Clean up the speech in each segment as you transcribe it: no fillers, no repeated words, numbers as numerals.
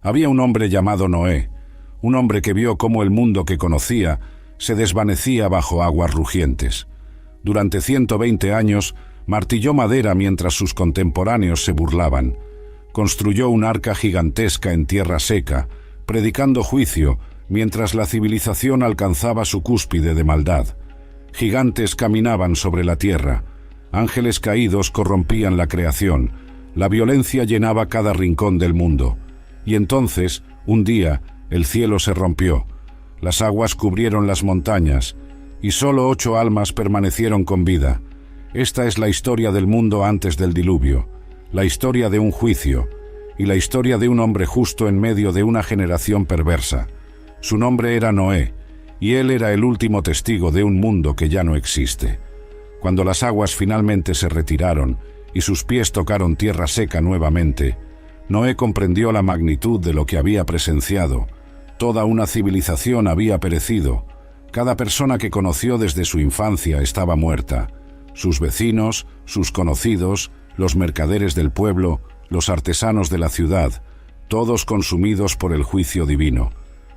Había un hombre llamado Noé, un hombre que vio cómo el mundo que conocía se desvanecía bajo aguas rugientes. Durante 120 años martilló madera mientras sus contemporáneos se burlaban. Construyó un arca gigantesca en tierra seca, predicando juicio, mientras la civilización alcanzaba su cúspide de maldad. Gigantes caminaban sobre la tierra, ángeles caídos corrompían la creación, la violencia llenaba cada rincón del mundo. Y entonces, un día, el cielo se rompió, las aguas cubrieron las montañas, y solo 8 almas permanecieron con vida. Esta es la historia del mundo antes del diluvio, la historia de un juicio, y la historia de un hombre justo en medio de una generación perversa. Su nombre era Noé, y él era el último testigo de un mundo que ya no existe. Cuando las aguas finalmente se retiraron y sus pies tocaron tierra seca nuevamente, Noé comprendió la magnitud de lo que había presenciado. Toda una civilización había perecido. Cada persona que conoció desde su infancia estaba muerta. Sus vecinos, sus conocidos, los mercaderes del pueblo, los artesanos de la ciudad, todos consumidos por el juicio divino.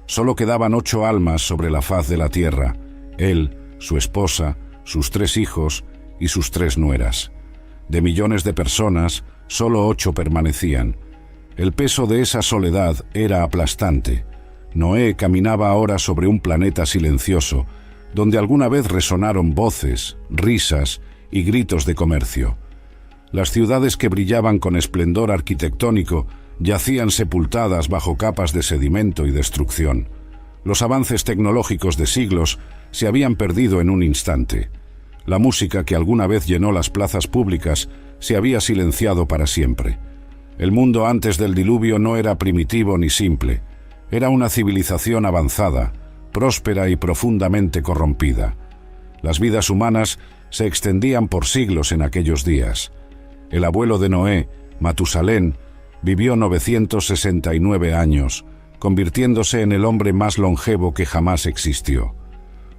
Solo quedaban 8 almas sobre la faz de la tierra, él, su esposa, sus 3 hijos y sus 3 nueras. De millones de personas, solo 8 permanecían. El peso de esa soledad era aplastante. Noé caminaba ahora sobre un planeta silencioso, donde alguna vez resonaron voces, risas y gritos de comercio. Las ciudades que brillaban con esplendor arquitectónico yacían sepultadas bajo capas de sedimento y destrucción. Los avances tecnológicos de siglos se habían perdido en un instante. La música que alguna vez llenó las plazas públicas se había silenciado para siempre. El mundo antes del diluvio no era primitivo ni simple. Era una civilización avanzada, próspera y profundamente corrompida. Las vidas humanas se extendían por siglos en aquellos días. El abuelo de Noé, Matusalén, vivió 969 años, convirtiéndose en el hombre más longevo que jamás existió.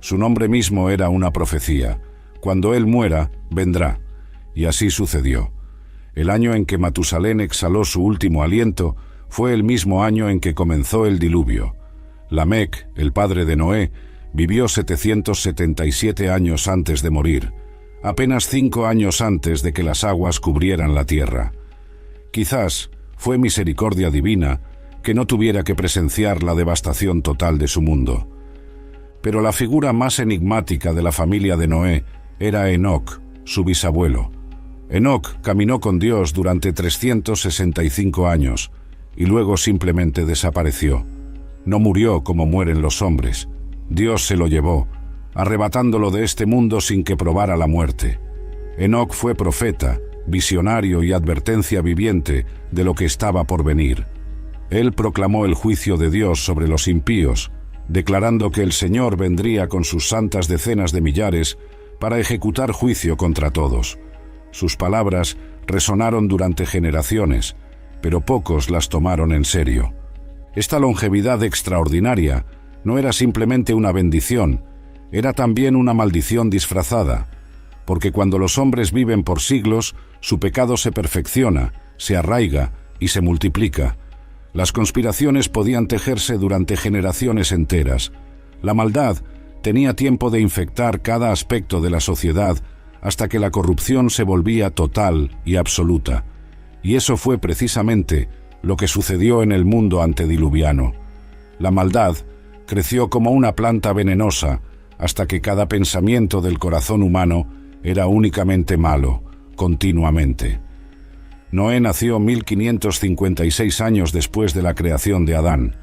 Su nombre mismo era una profecía. Cuando él muera, vendrá. Y así sucedió. El año en que Matusalén exhaló su último aliento fue el mismo año en que comenzó el diluvio. Lamec, el padre de Noé, vivió 777 años antes de morir, apenas 5 años antes de que las aguas cubrieran la tierra. Quizás fue misericordia divina que no tuviera que presenciar la devastación total de su mundo. Pero la figura más enigmática de la familia de Noé era Enoc, su bisabuelo. Enoc caminó con Dios durante 365 años y luego simplemente desapareció. No murió como mueren los hombres. Dios se lo llevó, arrebatándolo de este mundo sin que probara la muerte. Enoc fue profeta, visionario y advertencia viviente de lo que estaba por venir. Él proclamó el juicio de Dios sobre los impíos, declarando que el Señor vendría con sus santas decenas de millares para ejecutar juicio contra todos. Sus palabras resonaron durante generaciones, pero pocos las tomaron en serio. Esta longevidad extraordinaria no era simplemente una bendición, era también una maldición disfrazada, porque cuando los hombres viven por siglos, su pecado se perfecciona, se arraiga y se multiplica. Las conspiraciones podían tejerse durante generaciones enteras. La maldad tenía tiempo de infectar cada aspecto de la sociedad hasta que la corrupción se volvía total y absoluta. Y eso fue precisamente lo que sucedió en el mundo antediluviano. La maldad creció como una planta venenosa hasta que cada pensamiento del corazón humano era únicamente malo, continuamente. Noé nació 1556 años después de la creación de Adán.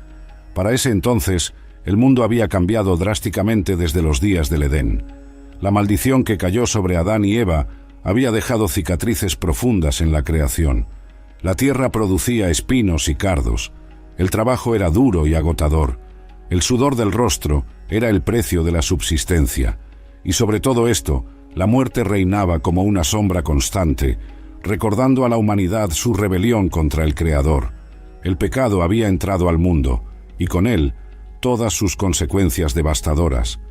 Para ese entonces, el mundo había cambiado drásticamente desde los días del Edén. La maldición que cayó sobre Adán y Eva había dejado cicatrices profundas en la creación. La tierra producía espinos y cardos. El trabajo era duro y agotador. El sudor del rostro era el precio de la subsistencia. Y sobre todo esto, la muerte reinaba como una sombra constante, recordando a la humanidad su rebelión contra el Creador. El pecado había entrado al mundo, y con él, todas sus consecuencias devastadoras.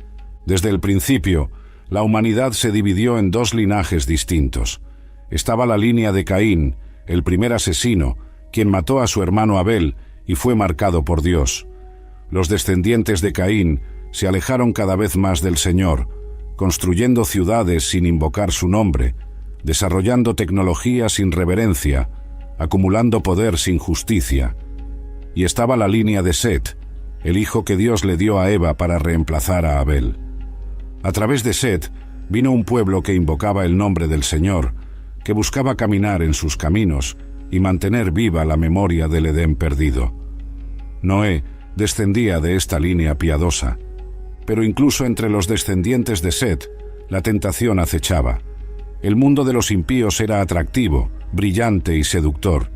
Desde el principio, la humanidad se dividió en 2 linajes distintos. Estaba la línea de Caín, el primer asesino, quien mató a su hermano Abel y fue marcado por Dios. Los descendientes de Caín se alejaron cada vez más del Señor, construyendo ciudades sin invocar su nombre, desarrollando tecnología sin reverencia, acumulando poder sin justicia. Y estaba la línea de Set, el hijo que Dios le dio a Eva para reemplazar a Abel. A través de Set vino un pueblo que invocaba el nombre del Señor, que buscaba caminar en sus caminos y mantener viva la memoria del Edén perdido. Noé descendía de esta línea piadosa, pero incluso entre los descendientes de Set, la tentación acechaba. El mundo de los impíos era atractivo, brillante y seductor.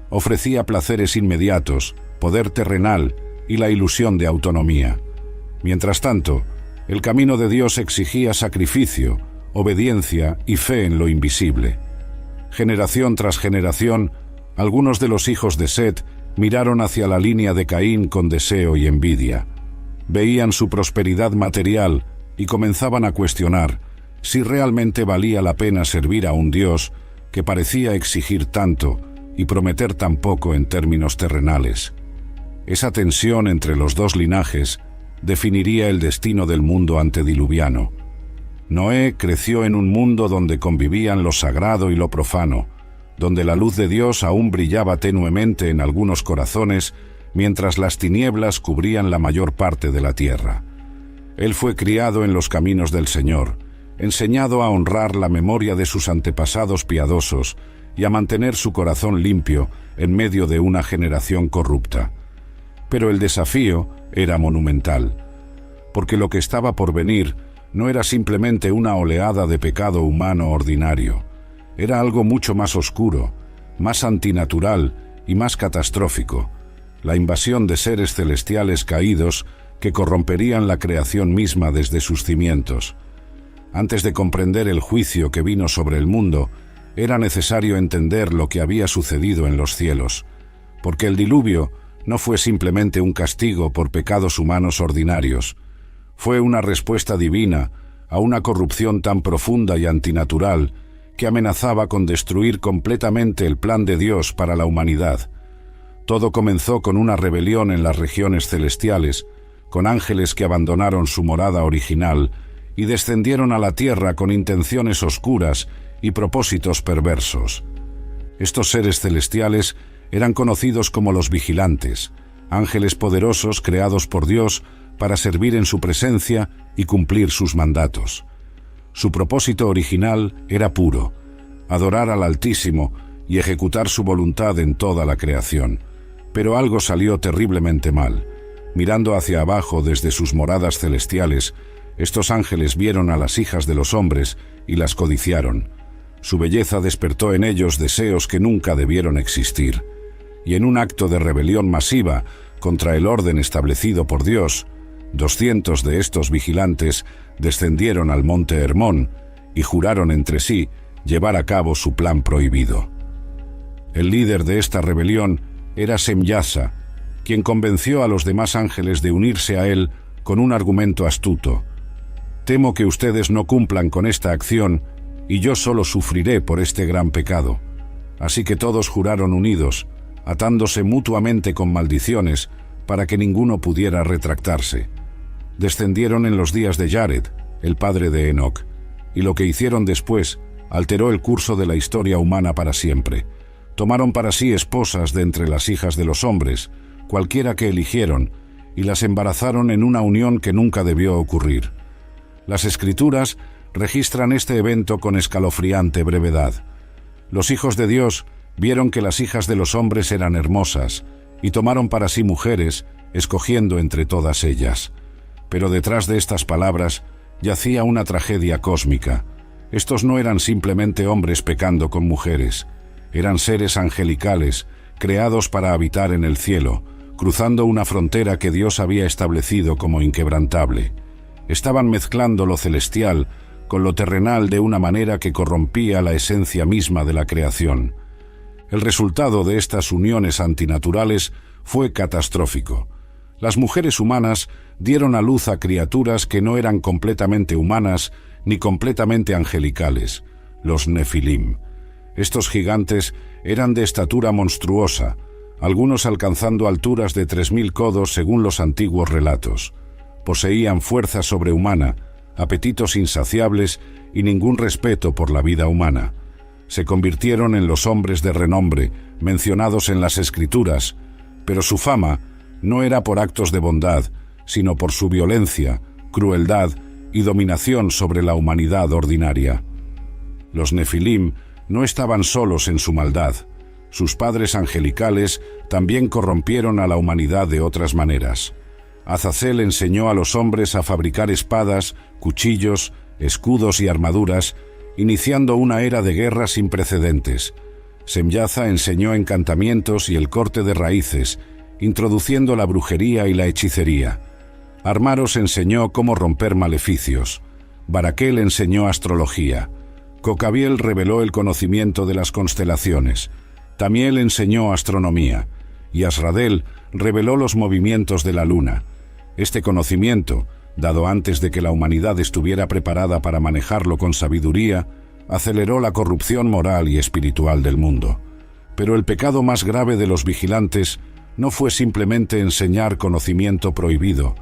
Ofrecía placeres inmediatos, poder terrenal y la ilusión de autonomía. Mientras tanto, el camino de Dios exigía sacrificio, obediencia y fe en lo invisible. Generación tras generación, algunos de los hijos de Set miraron hacia la línea de Caín con deseo y envidia. Veían su prosperidad material y comenzaban a cuestionar si realmente valía la pena servir a un Dios que parecía exigir tanto y prometer tan poco en términos terrenales. Esa tensión entre los dos linajes definiría el destino del mundo antediluviano. Noé creció en un mundo donde convivían lo sagrado y lo profano, donde la luz de Dios aún brillaba tenuemente en algunos corazones, mientras las tinieblas cubrían la mayor parte de la tierra. Él fue criado en los caminos del Señor, enseñado a honrar la memoria de sus antepasados piadosos y a mantener su corazón limpio en medio de una generación corrupta. Pero el desafío era monumental, porque lo que estaba por venir no era simplemente una oleada de pecado humano ordinario. Era algo mucho más oscuro, más antinatural y más catastrófico: la invasión de seres celestiales caídos que corromperían la creación misma desde sus cimientos. Antes de comprender el juicio que vino sobre el mundo, era necesario entender lo que había sucedido en los cielos, porque el diluvio no fue simplemente un castigo por pecados humanos ordinarios. Fue una respuesta divina a una corrupción tan profunda y antinatural que amenazaba con destruir completamente el plan de Dios para la humanidad. Todo comenzó con una rebelión en las regiones celestiales, con ángeles que abandonaron su morada original y descendieron a la tierra con intenciones oscuras y propósitos perversos. Estos seres celestiales eran conocidos como los vigilantes, ángeles poderosos creados por Dios para servir en su presencia y cumplir sus mandatos. Su propósito original era puro: adorar al Altísimo y ejecutar su voluntad en toda la creación. Pero algo salió terriblemente mal. Mirando hacia abajo desde sus moradas celestiales, estos ángeles vieron a las hijas de los hombres y las codiciaron. Su belleza despertó en ellos deseos que nunca debieron existir. Y en un acto de rebelión masiva contra el orden establecido por Dios, 200 de estos vigilantes descendieron al monte Hermón y juraron entre sí llevar a cabo su plan prohibido. El líder de esta rebelión era Semyasa, quien convenció a los demás ángeles de unirse a él con un argumento astuto: «Temo que ustedes no cumplan con esta acción y yo solo sufriré por este gran pecado». Así que todos juraron unidos, atándose mutuamente con maldiciones para que ninguno pudiera retractarse. Descendieron en los días de Jared, el padre de Enoc, y lo que hicieron después alteró el curso de la historia humana para siempre. Tomaron para sí esposas de entre las hijas de los hombres, cualquiera que eligieron, y las embarazaron en una unión que nunca debió ocurrir. Las Escrituras registran este evento con escalofriante brevedad. Los hijos de Dios vieron que las hijas de los hombres eran hermosas, y tomaron para sí mujeres, escogiendo entre todas ellas. Pero detrás de estas palabras yacía una tragedia cósmica. Estos no eran simplemente hombres pecando con mujeres. Eran seres angelicales, creados para habitar en el cielo, cruzando una frontera que Dios había establecido como inquebrantable. Estaban mezclando lo celestial con lo terrenal de una manera que corrompía la esencia misma de la creación. El resultado de estas uniones antinaturales fue catastrófico. Las mujeres humanas dieron a luz a criaturas que no eran completamente humanas ni completamente angelicales, los Nefilim. Estos gigantes eran de estatura monstruosa, algunos alcanzando alturas de 3000 codos según los antiguos relatos. Poseían fuerza sobrehumana, apetitos insaciables y ningún respeto por la vida humana. Se convirtieron en los hombres de renombre mencionados en las Escrituras, pero su fama no era por actos de bondad, sino por su violencia, crueldad y dominación sobre la humanidad ordinaria. Los Nefilim no estaban solos en su maldad. Sus padres angelicales también corrompieron a la humanidad de otras maneras. Azazel enseñó a los hombres a fabricar espadas, cuchillos, escudos y armaduras, iniciando una era de guerra sin precedentes. Semyaza enseñó encantamientos y el corte de raíces, introduciendo la brujería y la hechicería. Armaros enseñó cómo romper maleficios. Baraquel enseñó astrología. Cocabiel reveló el conocimiento de las constelaciones. Tamiel enseñó astronomía. Y Asradel reveló los movimientos de la luna. Este conocimiento, dado antes de que la humanidad estuviera preparada para manejarlo con sabiduría, aceleró la corrupción moral y espiritual del mundo. Pero el pecado más grave de los vigilantes no fue simplemente enseñar conocimiento prohibido,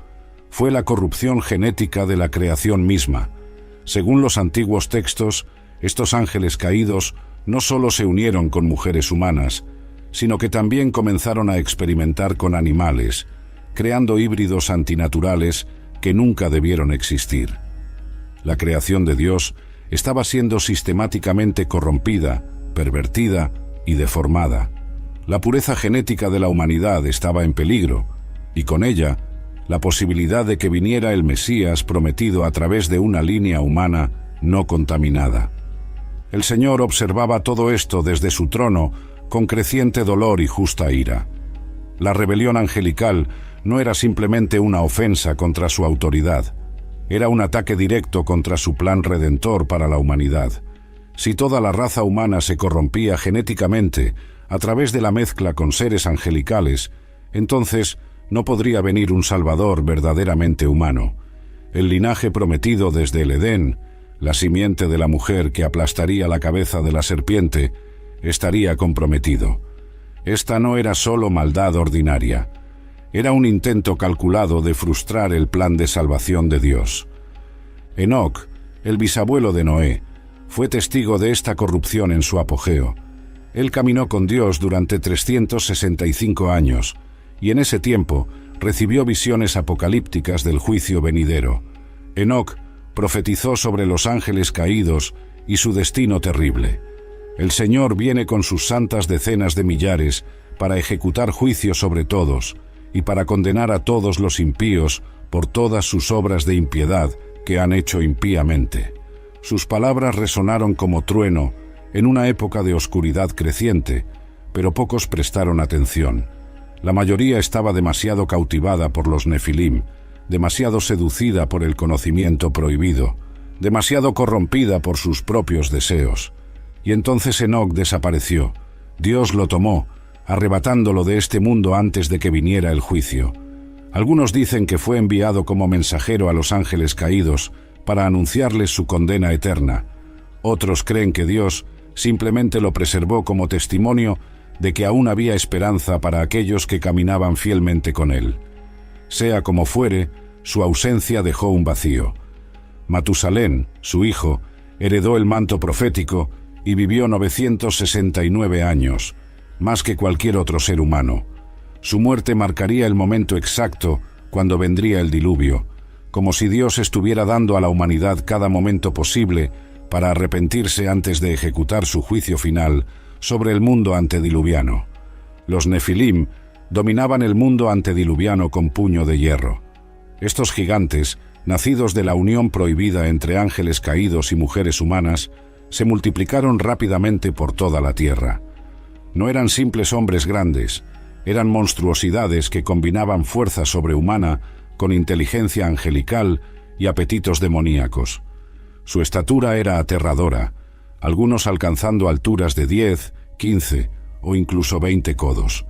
fue la corrupción genética de la creación misma. Según los antiguos textos, estos ángeles caídos no solo se unieron con mujeres humanas, sino que también comenzaron a experimentar con animales, creando híbridos antinaturales que nunca debieron existir. La creación de Dios estaba siendo sistemáticamente corrompida, pervertida y deformada. La pureza genética de la humanidad estaba en peligro, y con ella, la posibilidad de que viniera el Mesías prometido a través de una línea humana no contaminada. El Señor observaba todo esto desde su trono con creciente dolor y justa ira. La rebelión angelical no era simplemente una ofensa contra su autoridad, era un ataque directo contra su plan redentor para la humanidad. Si toda la raza humana se corrompía genéticamente a través de la mezcla con seres angelicales, entonces no podría venir un Salvador verdaderamente humano. El linaje prometido desde el Edén, la simiente de la mujer que aplastaría la cabeza de la serpiente, estaría comprometido. Esta no era solo maldad ordinaria, era un intento calculado de frustrar el plan de salvación de Dios. Enoc, el bisabuelo de Noé, fue testigo de esta corrupción en su apogeo. Él caminó con Dios durante 365 años, y en ese tiempo recibió visiones apocalípticas del juicio venidero. Enoc profetizó sobre los ángeles caídos y su destino terrible. El Señor viene con sus santas decenas de millares para ejecutar juicio sobre todos y para condenar a todos los impíos por todas sus obras de impiedad que han hecho impíamente. Sus palabras resonaron como trueno en una época de oscuridad creciente, pero pocos prestaron atención. La mayoría estaba demasiado cautivada por los Nefilim, demasiado seducida por el conocimiento prohibido, demasiado corrompida por sus propios deseos. Y entonces Enoc desapareció. Dios lo tomó, arrebatándolo de este mundo antes de que viniera el juicio. Algunos dicen que fue enviado como mensajero a los ángeles caídos para anunciarles su condena eterna. Otros creen que Dios simplemente lo preservó como testimonio de que aún había esperanza para aquellos que caminaban fielmente con él. Sea como fuere, su ausencia dejó un vacío. Matusalén, su hijo, heredó el manto profético y vivió 969 años, más que cualquier otro ser humano. Su muerte marcaría el momento exacto cuando vendría el diluvio, como si Dios estuviera dando a la humanidad cada momento posible para arrepentirse antes de ejecutar su juicio final sobre el mundo antediluviano. Los Nefilim dominaban el mundo antediluviano con puño de hierro. Estos gigantes, nacidos de la unión prohibida entre ángeles caídos y mujeres humanas, se multiplicaron rápidamente por toda la tierra. No eran simples hombres grandes, eran monstruosidades que combinaban fuerza sobrehumana con inteligencia angelical y apetitos demoníacos. Su estatura era aterradora, algunos alcanzando alturas de 10, 15 o incluso 20 codos.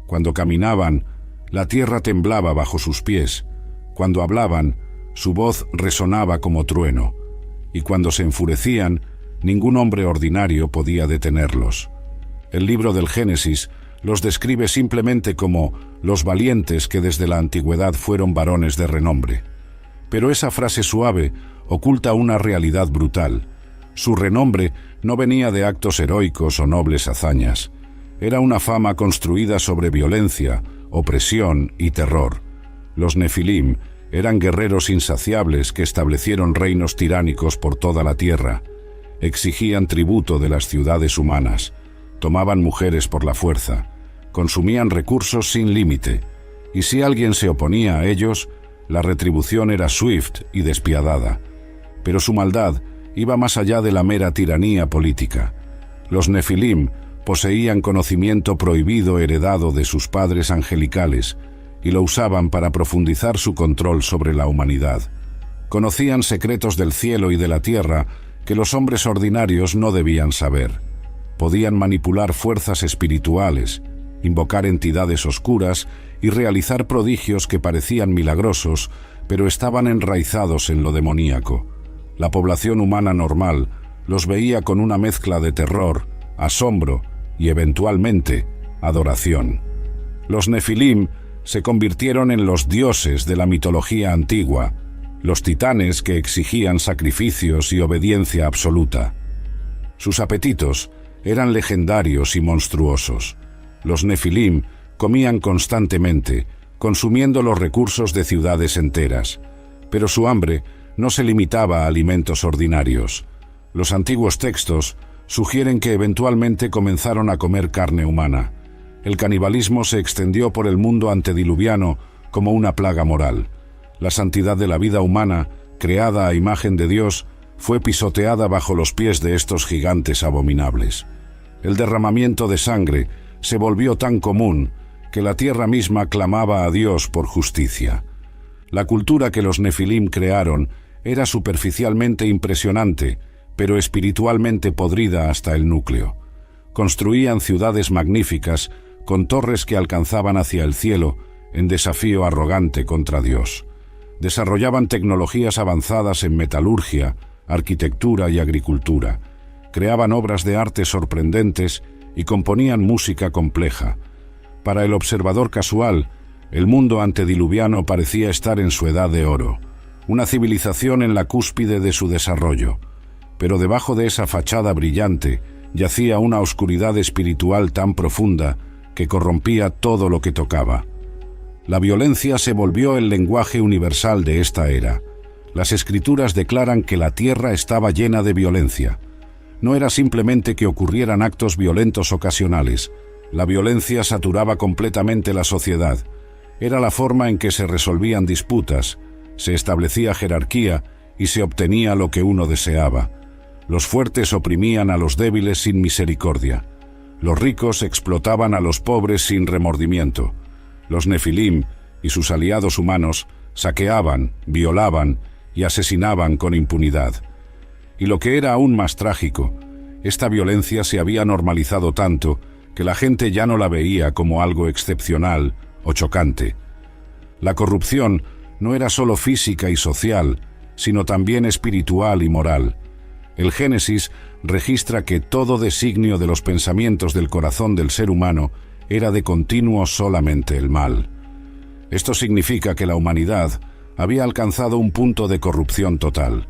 Cuando caminaban, la tierra temblaba bajo sus pies. Cuando hablaban, su voz resonaba como trueno. Y cuando se enfurecían, ningún hombre ordinario podía detenerlos. El libro del Génesis los describe simplemente como los valientes que desde la antigüedad fueron varones de renombre. Pero esa frase suave oculta una realidad brutal. Su renombre no venía de actos heroicos o nobles hazañas. Era una fama construida sobre violencia, opresión y terror. Los Nefilim eran guerreros insaciables que establecieron reinos tiránicos por toda la tierra. Exigían tributo de las ciudades humanas, tomaban mujeres por la fuerza, consumían recursos sin límite, y si alguien se oponía a ellos, la retribución era swift y despiadada. Pero su maldad iba más allá de la mera tiranía política. Los Nefilim poseían conocimiento prohibido heredado de sus padres angelicales y lo usaban para profundizar su control sobre la humanidad. Conocían secretos del cielo y de la tierra que los hombres ordinarios no debían saber. Podían manipular fuerzas espirituales, invocar entidades oscuras y realizar prodigios que parecían milagrosos, pero estaban enraizados en lo demoníaco. La población humana normal los veía con una mezcla de terror, asombro y, eventualmente, adoración. Los Nefilim se convirtieron en los dioses de la mitología antigua, los titanes que exigían sacrificios y obediencia absoluta. Sus apetitos eran legendarios y monstruosos. Los Nefilim comían constantemente, consumiendo los recursos de ciudades enteras. Pero su hambre no se limitaba a alimentos ordinarios. Los antiguos textos sugieren que eventualmente comenzaron a comer carne humana. El canibalismo se extendió por el mundo antediluviano como una plaga moral. La santidad de la vida humana, creada a imagen de Dios, fue pisoteada bajo los pies de estos gigantes abominables. El derramamiento de sangre se volvió tan común que la tierra misma clamaba a Dios por justicia. La cultura que los Nefilim crearon era superficialmente impresionante, pero espiritualmente podrida hasta el núcleo. Construían ciudades magníficas con torres que alcanzaban hacia el cielo en desafío arrogante contra Dios. Desarrollaban tecnologías avanzadas en metalurgia, arquitectura y agricultura. Creaban obras de arte sorprendentes y componían música compleja. Para el observador casual, el mundo antediluviano parecía estar en su edad de oro, una civilización en la cúspide de su desarrollo. Pero debajo de esa fachada brillante yacía una oscuridad espiritual tan profunda que corrompía todo lo que tocaba. La violencia se volvió el lenguaje universal de esta era. Las escrituras declaran que la tierra estaba llena de violencia. No era simplemente que ocurrieran actos violentos ocasionales. La violencia saturaba completamente la sociedad. Era la forma en que se resolvían disputas, se establecía jerarquía y se obtenía lo que uno deseaba. Los fuertes oprimían a los débiles sin misericordia. Los ricos explotaban a los pobres sin remordimiento. Los Nefilim y sus aliados humanos saqueaban, violaban y asesinaban con impunidad. Y lo que era aún más trágico, esta violencia se había normalizado tanto que la gente ya no la veía como algo excepcional o chocante. La corrupción no era solo física y social, sino también espiritual y moral. El Génesis registra que todo designio de los pensamientos del corazón del ser humano era de continuo solamente el mal. Esto significa que la humanidad había alcanzado un punto de corrupción total.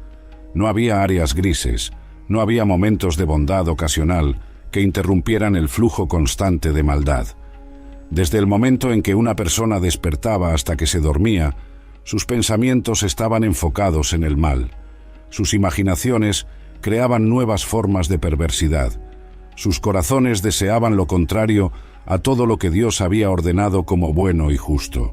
No había áreas grises, no había momentos de bondad ocasional que interrumpieran el flujo constante de maldad. Desde el momento en que una persona despertaba hasta que se dormía, sus pensamientos estaban enfocados en el mal. Sus imaginaciones creaban nuevas formas de perversidad. Sus corazones deseaban lo contrario a todo lo que Dios había ordenado como bueno y justo.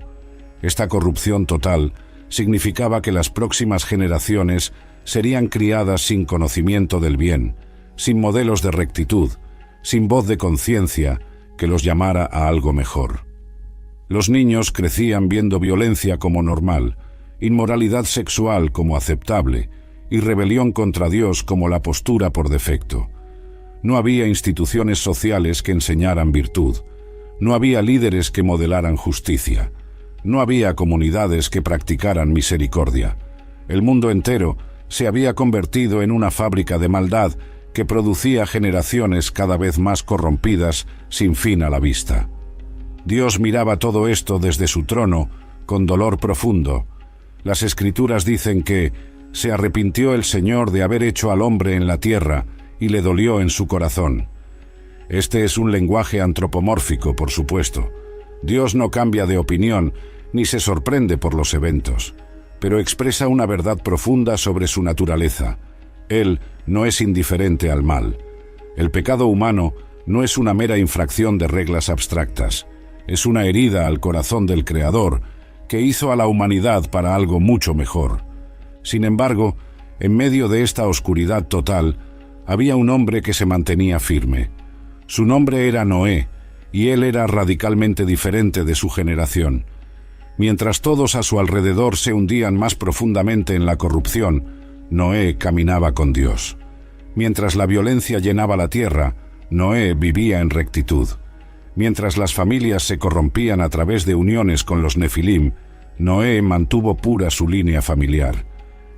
Esta corrupción total significaba que las próximas generaciones serían criadas sin conocimiento del bien, sin modelos de rectitud, sin voz de conciencia que los llamara a algo mejor. Los niños crecían viendo violencia como normal, inmoralidad sexual como aceptable y rebelión contra Dios como la postura por defecto. No había instituciones sociales que enseñaran virtud, no había líderes que modelaran justicia, no había comunidades que practicaran misericordia. El mundo entero se había convertido en una fábrica de maldad que producía generaciones cada vez más corrompidas sin fin a la vista. Dios miraba todo esto desde su trono, con dolor profundo. Las Escrituras dicen que se arrepintió el Señor de haber hecho al hombre en la tierra y le dolió en su corazón. Este es un lenguaje antropomórfico, por supuesto. Dios no cambia de opinión ni se sorprende por los eventos, pero expresa una verdad profunda sobre su naturaleza. Él no es indiferente al mal. El pecado humano no es una mera infracción de reglas abstractas. Es una herida al corazón del Creador que hizo a la humanidad para algo mucho mejor. Sin embargo, en medio de esta oscuridad total, había un hombre que se mantenía firme. Su nombre era Noé, y él era radicalmente diferente de su generación. Mientras todos a su alrededor se hundían más profundamente en la corrupción, Noé caminaba con Dios. Mientras la violencia llenaba la tierra, Noé vivía en rectitud. Mientras las familias se corrompían a través de uniones con los Nefilim, Noé mantuvo pura su línea familiar.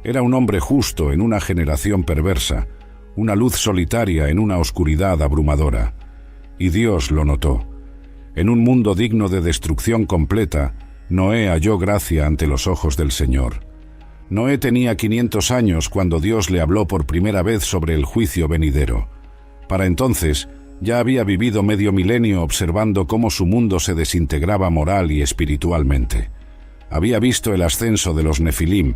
Era un hombre justo en una generación perversa, una luz solitaria en una oscuridad abrumadora. Y Dios lo notó. En un mundo digno de destrucción completa, Noé halló gracia ante los ojos del Señor. Noé tenía 500 años cuando Dios le habló por primera vez sobre el juicio venidero. Para entonces, ya había vivido medio milenio observando cómo su mundo se desintegraba moral y espiritualmente. Había visto el ascenso de los Nefilim,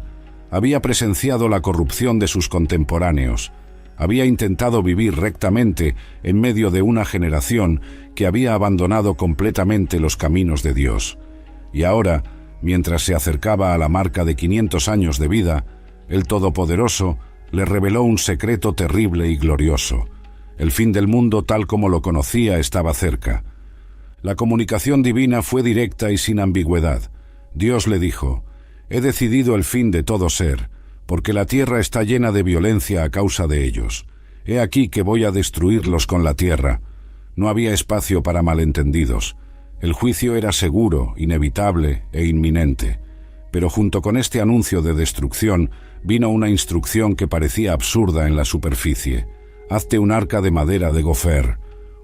había presenciado la corrupción de sus contemporáneos, había intentado vivir rectamente en medio de una generación que había abandonado completamente los caminos de Dios. Y ahora, mientras se acercaba a la marca de 500 años de vida, el Todopoderoso le reveló un secreto terrible y glorioso. El fin del mundo tal como lo conocía estaba cerca. La comunicación divina fue directa y sin ambigüedad. Dios le dijo: «He decidido el fin de todo ser, porque la tierra está llena de violencia a causa de ellos. He aquí que voy a destruirlos con la tierra». No había espacio para malentendidos. El juicio era seguro, inevitable e inminente. Pero junto con este anuncio de destrucción vino una instrucción que parecía absurda en la superficie. «Hazte un arca de madera de gofer».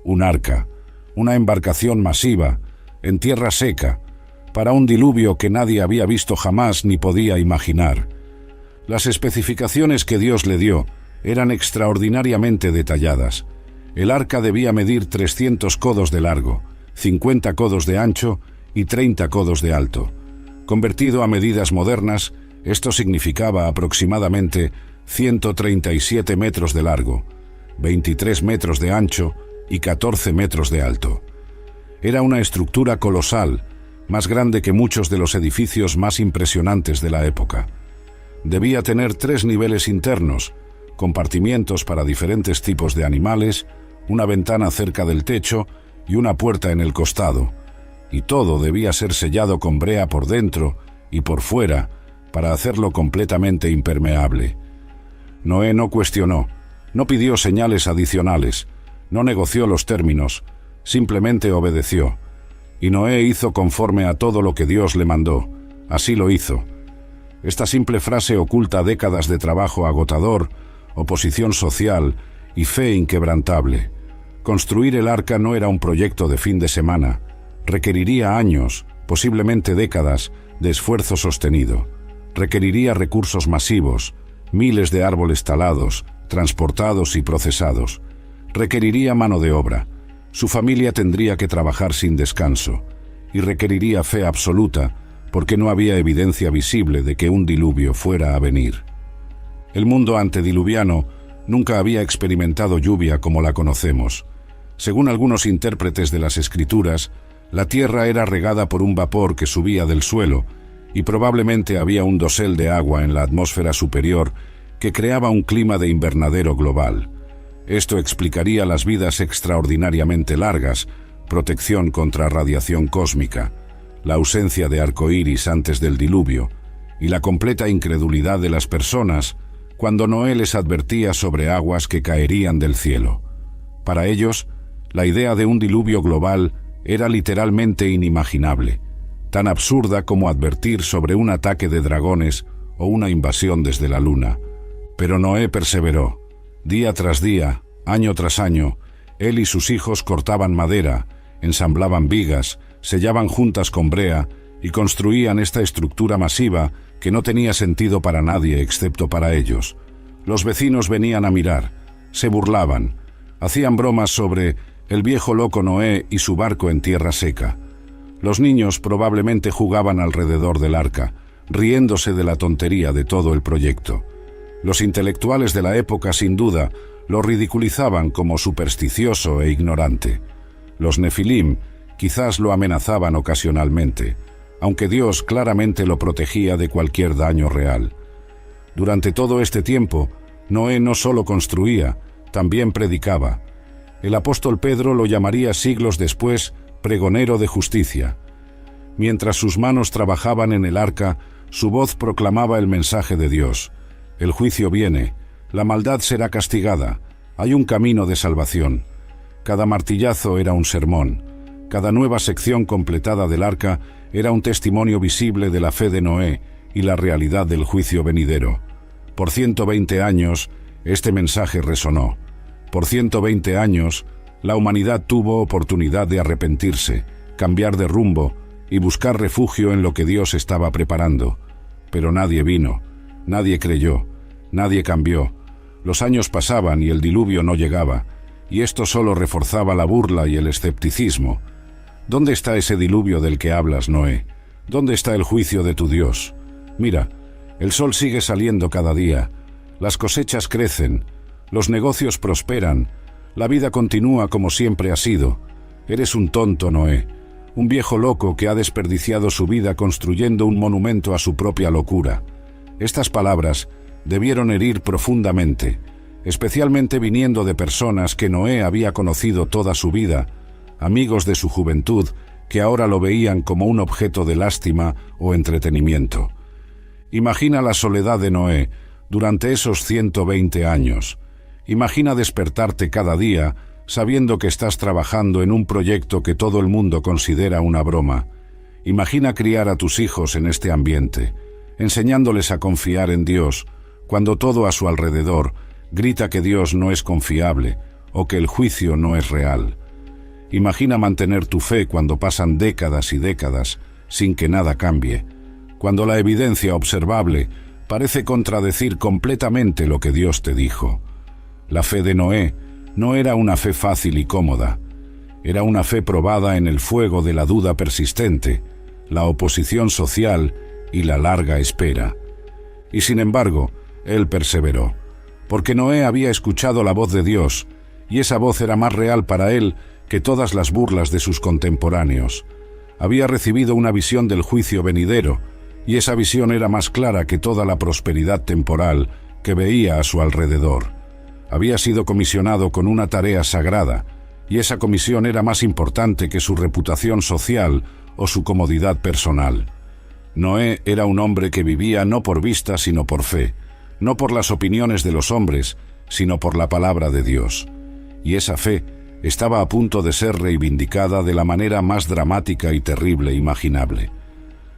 Un arca, una embarcación masiva, en tierra seca, para un diluvio que nadie había visto jamás ni podía imaginar. Las especificaciones que Dios le dio eran extraordinariamente detalladas. El arca debía medir 300 codos de largo, 50 codos de ancho y 30 codos de alto. Convertido a medidas modernas, esto significaba aproximadamente 137 metros de largo, 23 metros de ancho y 14 metros de alto. Era una estructura colosal, más grande que muchos de los edificios más impresionantes de la época. Debía tener 3 niveles internos, compartimientos para diferentes tipos de animales, una ventana cerca del techo y una puerta en el costado, y todo debía ser sellado con brea por dentro y por fuera para hacerlo completamente impermeable. Noé no cuestionó, no pidió señales adicionales, no negoció los términos, simplemente obedeció. Y Noé hizo conforme a todo lo que Dios le mandó. Así lo hizo. Esta simple frase oculta décadas de trabajo agotador, oposición social y fe inquebrantable. Construir el arca no era un proyecto de fin de semana. Requeriría años, posiblemente décadas, de esfuerzo sostenido. Requeriría recursos masivos, miles de árboles talados, transportados y procesados. Requeriría mano de obra. Su familia tendría que trabajar sin descanso. Y requeriría fe absoluta, porque no había evidencia visible de que un diluvio fuera a venir. El mundo antediluviano nunca había experimentado lluvia como la conocemos. Según algunos intérpretes de las Escrituras, la tierra era regada por un vapor que subía del suelo, y probablemente había un dosel de agua en la atmósfera superior que creaba un clima de invernadero global. Esto explicaría las vidas extraordinariamente largas, protección contra radiación cósmica, la ausencia de arcoíris antes del diluvio y la completa incredulidad de las personas cuando Noé les advertía sobre aguas que caerían del cielo. Para ellos, la idea de un diluvio global era literalmente inimaginable, tan absurda como advertir sobre un ataque de dragones o una invasión desde la luna. Pero Noé perseveró. Día tras día, año tras año, él y sus hijos cortaban madera, ensamblaban vigas, sellaban juntas con brea y construían esta estructura masiva que no tenía sentido para nadie excepto para ellos. Los vecinos venían a mirar, se burlaban, hacían bromas sobre el viejo loco Noé y su barco en tierra seca. Los niños probablemente jugaban alrededor del arca, riéndose de la tontería de todo el proyecto. Los intelectuales de la época, sin duda, lo ridiculizaban como supersticioso e ignorante. Los nefilim quizás lo amenazaban ocasionalmente, aunque Dios claramente lo protegía de cualquier daño real. Durante todo este tiempo, Noé no solo construía, también predicaba. El apóstol Pedro lo llamaría siglos después pregonero de justicia. Mientras sus manos trabajaban en el arca, su voz proclamaba el mensaje de Dios. El juicio viene, la maldad será castigada, hay un camino de salvación. Cada martillazo era un sermón, cada nueva sección completada del arca era un testimonio visible de la fe de Noé y la realidad del juicio venidero. Por 120 años, este mensaje resonó. Por 120 años, la humanidad tuvo oportunidad de arrepentirse, cambiar de rumbo y buscar refugio en lo que Dios estaba preparando. Pero nadie vino, nadie creyó, nadie cambió. Los años pasaban y el diluvio no llegaba, y esto solo reforzaba la burla y el escepticismo. ¿Dónde está ese diluvio del que hablas, Noé? ¿Dónde está el juicio de tu Dios? Mira, el sol sigue saliendo cada día, las cosechas crecen, los negocios prosperan, la vida continúa como siempre ha sido. Eres un tonto, Noé, un viejo loco que ha desperdiciado su vida construyendo un monumento a su propia locura. Estas palabras debieron herir profundamente, especialmente viniendo de personas que Noé había conocido toda su vida, amigos de su juventud que ahora lo veían como un objeto de lástima o entretenimiento. Imagina la soledad de Noé durante esos 120 años. Imagina despertarte cada día sabiendo que estás trabajando en un proyecto que todo el mundo considera una broma. Imagina criar a tus hijos en este ambiente, enseñándoles a confiar en Dios, cuando todo a su alrededor grita que Dios no es confiable o que el juicio no es real. Imagina mantener tu fe cuando pasan décadas y décadas sin que nada cambie, cuando la evidencia observable parece contradecir completamente lo que Dios te dijo. La fe de Noé no era una fe fácil y cómoda, era una fe probada en el fuego de la duda persistente, la oposición social y la larga espera. Y sin embargo, él perseveró, porque Noé había escuchado la voz de Dios, y esa voz era más real para él que todas las burlas de sus contemporáneos. Había recibido una visión del juicio venidero, y esa visión era más clara que toda la prosperidad temporal que veía a su alrededor. Había sido comisionado con una tarea sagrada, y esa comisión era más importante que su reputación social o su comodidad personal. Noé era un hombre que vivía no por vista sino por fe, no por las opiniones de los hombres, sino por la palabra de Dios. Y esa fe estaba a punto de ser reivindicada de la manera más dramática y terrible imaginable.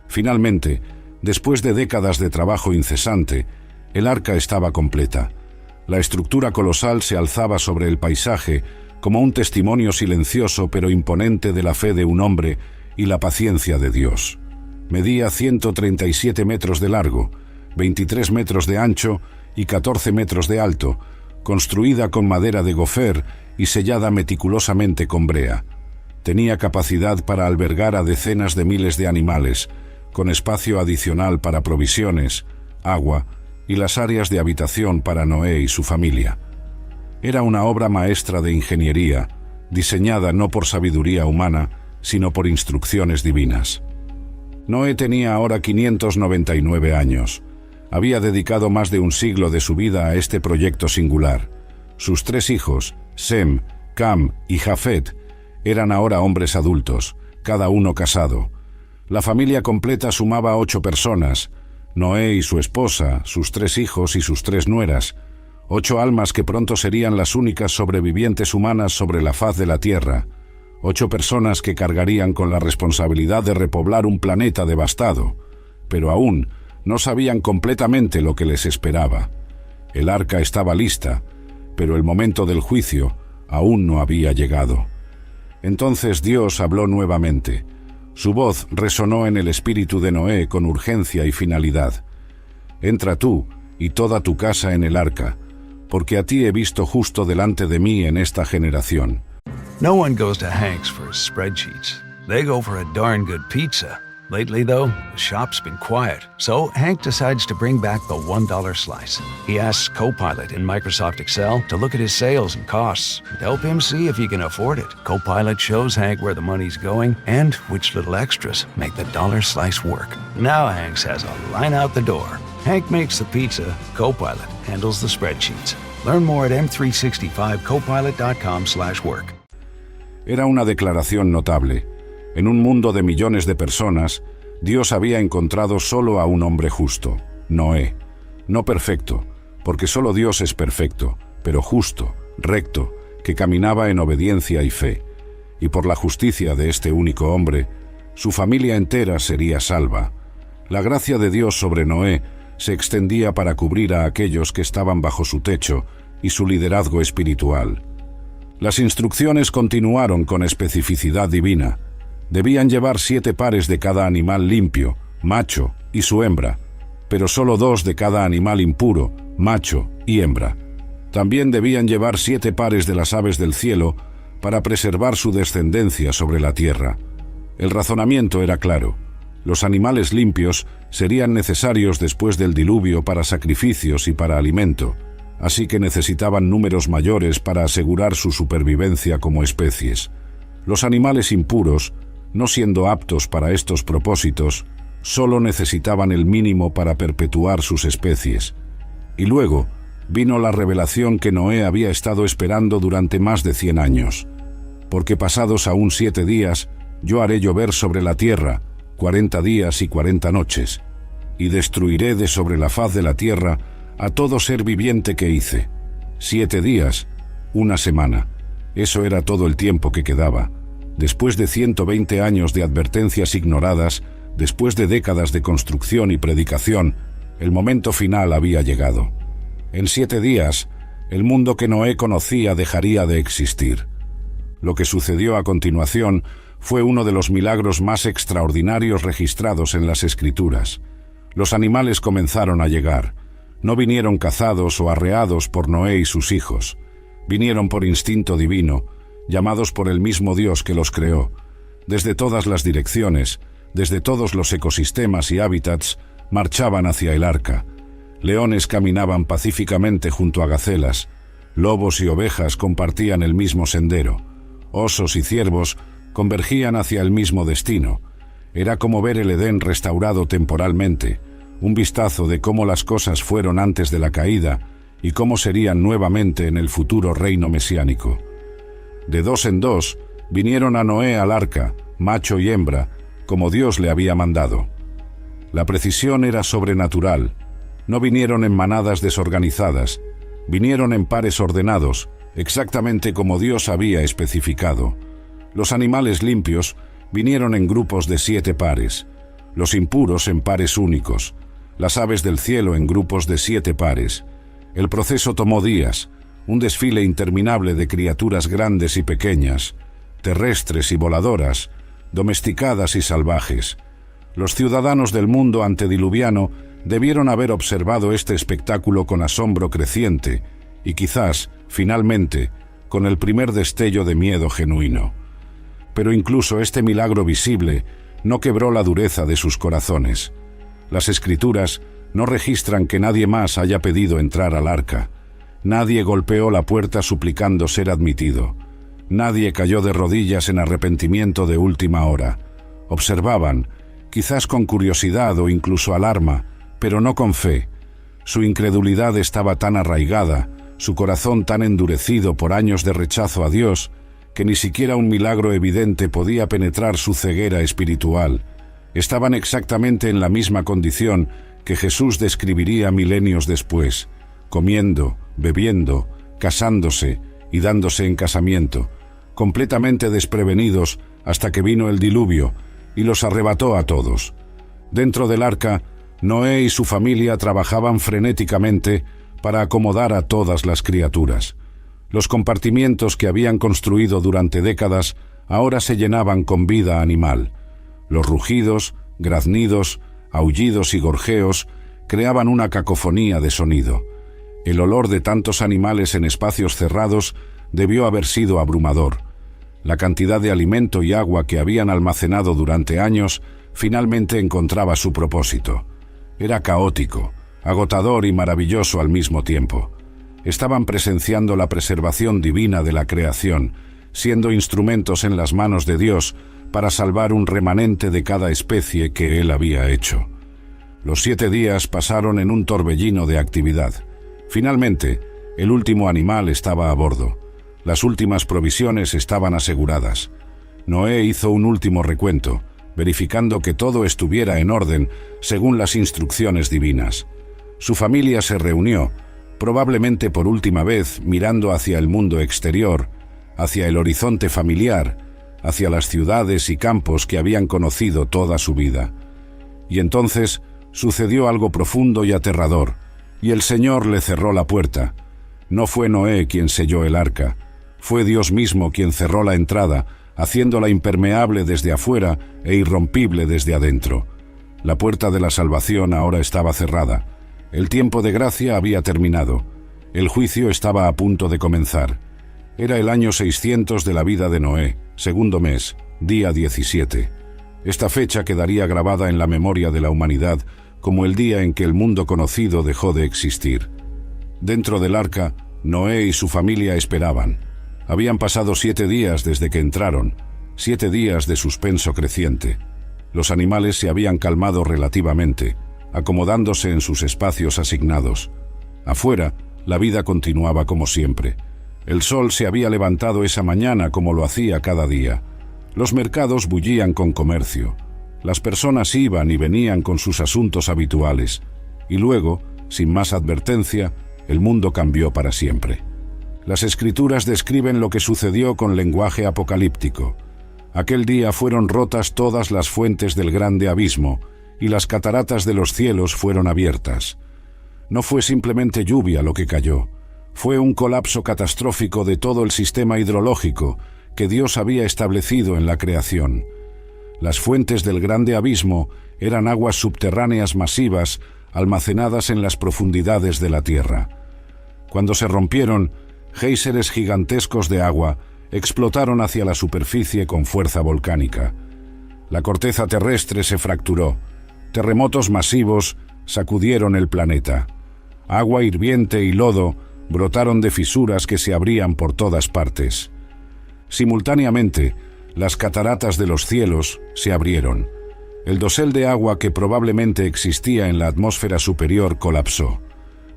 Finalmente, después de décadas de trabajo incesante, el arca estaba completa. La estructura colosal se alzaba sobre el paisaje como un testimonio silencioso pero imponente de la fe de un hombre y la paciencia de Dios. Medía 137 metros de largo, 23 metros de ancho y 14 metros de alto, construida con madera de gofer y sellada meticulosamente con brea. Tenía capacidad para albergar a decenas de miles de animales, con espacio adicional para provisiones, agua y las áreas de habitación para Noé y su familia. Era una obra maestra de ingeniería, diseñada no por sabiduría humana, sino por instrucciones divinas. Noé tenía ahora 599 años. Había dedicado más de un siglo de su vida a este proyecto singular. Sus 3 hijos, Sem, Cam y Jafet, eran ahora hombres adultos, cada uno casado. La familia completa sumaba 8 personas, Noé y su esposa, sus 3 hijos y sus 3 nueras, 8 almas que pronto serían las únicas sobrevivientes humanas sobre la faz de la Tierra, 8 personas que cargarían con la responsabilidad de repoblar un planeta devastado, pero aún no sabían completamente lo que les esperaba. El arca estaba lista, pero el momento del juicio aún no había llegado. Entonces Dios habló nuevamente. Su voz resonó en el espíritu de Noé con urgencia y finalidad. Entra tú y toda tu casa en el arca, porque a ti he visto justo delante de mí en esta generación. No one goes to Hank's for spreadsheets. They go for a darn good pizza. Lately, though, the shop's been quiet, so Hank decides to bring back the $1 slice. He asks Copilot in Microsoft Excel to look at his sales and costs and help him see if he can afford it. Copilot shows Hank where the money's going and which little extras make the dollar slice work. Now Hank has a line out the door. Hank makes the pizza, Copilot handles the spreadsheets. Learn more at m365copilot.com/work. Era una declaración notable. En un mundo de millones de personas, Dios había encontrado solo a un hombre justo, Noé. No perfecto, porque solo Dios es perfecto, pero justo, recto, que caminaba en obediencia y fe. Y por la justicia de este único hombre, su familia entera sería salva. La gracia de Dios sobre Noé se extendía para cubrir a aquellos que estaban bajo su techo y su liderazgo espiritual. Las instrucciones continuaron con especificidad divina. Debían llevar 7 pares de cada animal limpio, macho y su hembra, pero solo 2 de cada animal impuro, macho y hembra. También debían llevar 7 pares de las aves del cielo para preservar su descendencia sobre la tierra. El razonamiento era claro. Los animales limpios serían necesarios después del diluvio para sacrificios y para alimento, así que necesitaban números mayores para asegurar su supervivencia como especies. Los animales impuros, no siendo aptos para estos propósitos, solo necesitaban el mínimo para perpetuar sus especies. Y luego vino la revelación que Noé había estado esperando durante más de 100 años. Porque pasados aún 7 días, yo haré llover sobre la tierra 40 días y 40 noches, y destruiré de sobre la faz de la tierra a todo ser viviente que hice. 7 días, 1 semana. Eso era todo el tiempo que quedaba. Después de 120 años de advertencias ignoradas, después de décadas de construcción y predicación, el momento final había llegado. En 7 días, el mundo que Noé conocía dejaría de existir. Lo que sucedió a continuación fue uno de los milagros más extraordinarios registrados en las Escrituras. Los animales comenzaron a llegar. No vinieron cazados o arreados por Noé y sus hijos. Vinieron por instinto divino, llamados por el mismo Dios que los creó. Desde todas las direcciones, desde todos los ecosistemas y hábitats, marchaban hacia el arca. Leones caminaban pacíficamente junto a gacelas. Lobos y ovejas compartían el mismo sendero. Osos y ciervos convergían hacia el mismo destino. Era como ver el Edén restaurado temporalmente, un vistazo de cómo las cosas fueron antes de la caída y cómo serían nuevamente en el futuro reino mesiánico. De 2 en 2 vinieron a Noé al arca, macho y hembra, como Dios le había mandado. La precisión era sobrenatural. No vinieron en manadas desorganizadas, vinieron en pares ordenados, exactamente como Dios había especificado. Los animales limpios vinieron en grupos de 7 pares, los impuros en pares únicos, las aves del cielo en grupos de 7 pares. El proceso tomó días, un desfile interminable de criaturas grandes y pequeñas, terrestres y voladoras, domesticadas y salvajes. Los ciudadanos del mundo antediluviano debieron haber observado este espectáculo con asombro creciente y quizás, finalmente, con el primer destello de miedo genuino. Pero incluso este milagro visible no quebró la dureza de sus corazones. Las Escrituras no registran que nadie más haya pedido entrar al arca. Nadie golpeó la puerta suplicando ser admitido. Nadie cayó de rodillas en arrepentimiento de última hora. Observaban, quizás con curiosidad o incluso alarma, pero no con fe. Su incredulidad estaba tan arraigada, su corazón tan endurecido por años de rechazo a Dios, que ni siquiera un milagro evidente podía penetrar su ceguera espiritual. Estaban exactamente en la misma condición que Jesús describiría milenios después, comiendo, bebiendo, casándose y dándose en casamiento, completamente desprevenidos hasta que vino el diluvio y los arrebató a todos. Dentro del arca, Noé y su familia trabajaban frenéticamente para acomodar a todas las criaturas. Los compartimientos que habían construido durante décadas ahora se llenaban con vida animal. Los rugidos, graznidos, aullidos y gorjeos creaban una cacofonía de sonido. El olor de tantos animales en espacios cerrados debió haber sido abrumador. La cantidad de alimento y agua que habían almacenado durante años finalmente encontraba su propósito. Era caótico, agotador y maravilloso al mismo tiempo. Estaban presenciando la preservación divina de la creación, siendo instrumentos en las manos de Dios para salvar un remanente de cada especie que Él había hecho. Los 7 días pasaron en un torbellino de actividad. Finalmente, el último animal estaba a bordo. Las últimas provisiones estaban aseguradas. Noé hizo un último recuento, verificando que todo estuviera en orden según las instrucciones divinas. Su familia se reunió, probablemente por última vez mirando hacia el mundo exterior, hacia el horizonte familiar, hacia las ciudades y campos que habían conocido toda su vida. Y entonces sucedió algo profundo y aterrador, y el Señor le cerró la puerta. No fue Noé quien selló el arca, fue Dios mismo quien cerró la entrada, haciéndola impermeable desde afuera e irrompible desde adentro. La puerta de la salvación ahora estaba cerrada. El tiempo de gracia había terminado. El juicio estaba a punto de comenzar. Era el año 600 de la vida de Noé, segundo mes, día 17. Esta fecha quedaría grabada en la memoria de la humanidad como el día en que el mundo conocido dejó de existir. Dentro del arca, Noé y su familia esperaban. Habían pasado 7 días desde que entraron, 7 días de suspenso creciente. Los animales se habían calmado relativamente, acomodándose en sus espacios asignados. Afuera, la vida continuaba como siempre. El sol se había levantado esa mañana como lo hacía cada día. Los mercados bullían con comercio. Las personas iban y venían con sus asuntos habituales. Y luego, sin más advertencia, el mundo cambió para siempre. Las Escrituras describen lo que sucedió con lenguaje apocalíptico. Aquel día fueron rotas todas las fuentes del grande abismo, y las cataratas de los cielos fueron abiertas. No fue simplemente lluvia lo que cayó, fue un colapso catastrófico de todo el sistema hidrológico que Dios había establecido en la creación. Las fuentes del grande abismo eran aguas subterráneas masivas almacenadas en las profundidades de la tierra. Cuando se rompieron, géiseres gigantescos de agua explotaron hacia la superficie con fuerza volcánica. La corteza terrestre se fracturó. Terremotos masivos sacudieron el planeta. Agua hirviente y lodo brotaron de fisuras que se abrían por todas partes. Simultáneamente, las cataratas de los cielos se abrieron. El dosel de agua que probablemente existía en la atmósfera superior colapsó.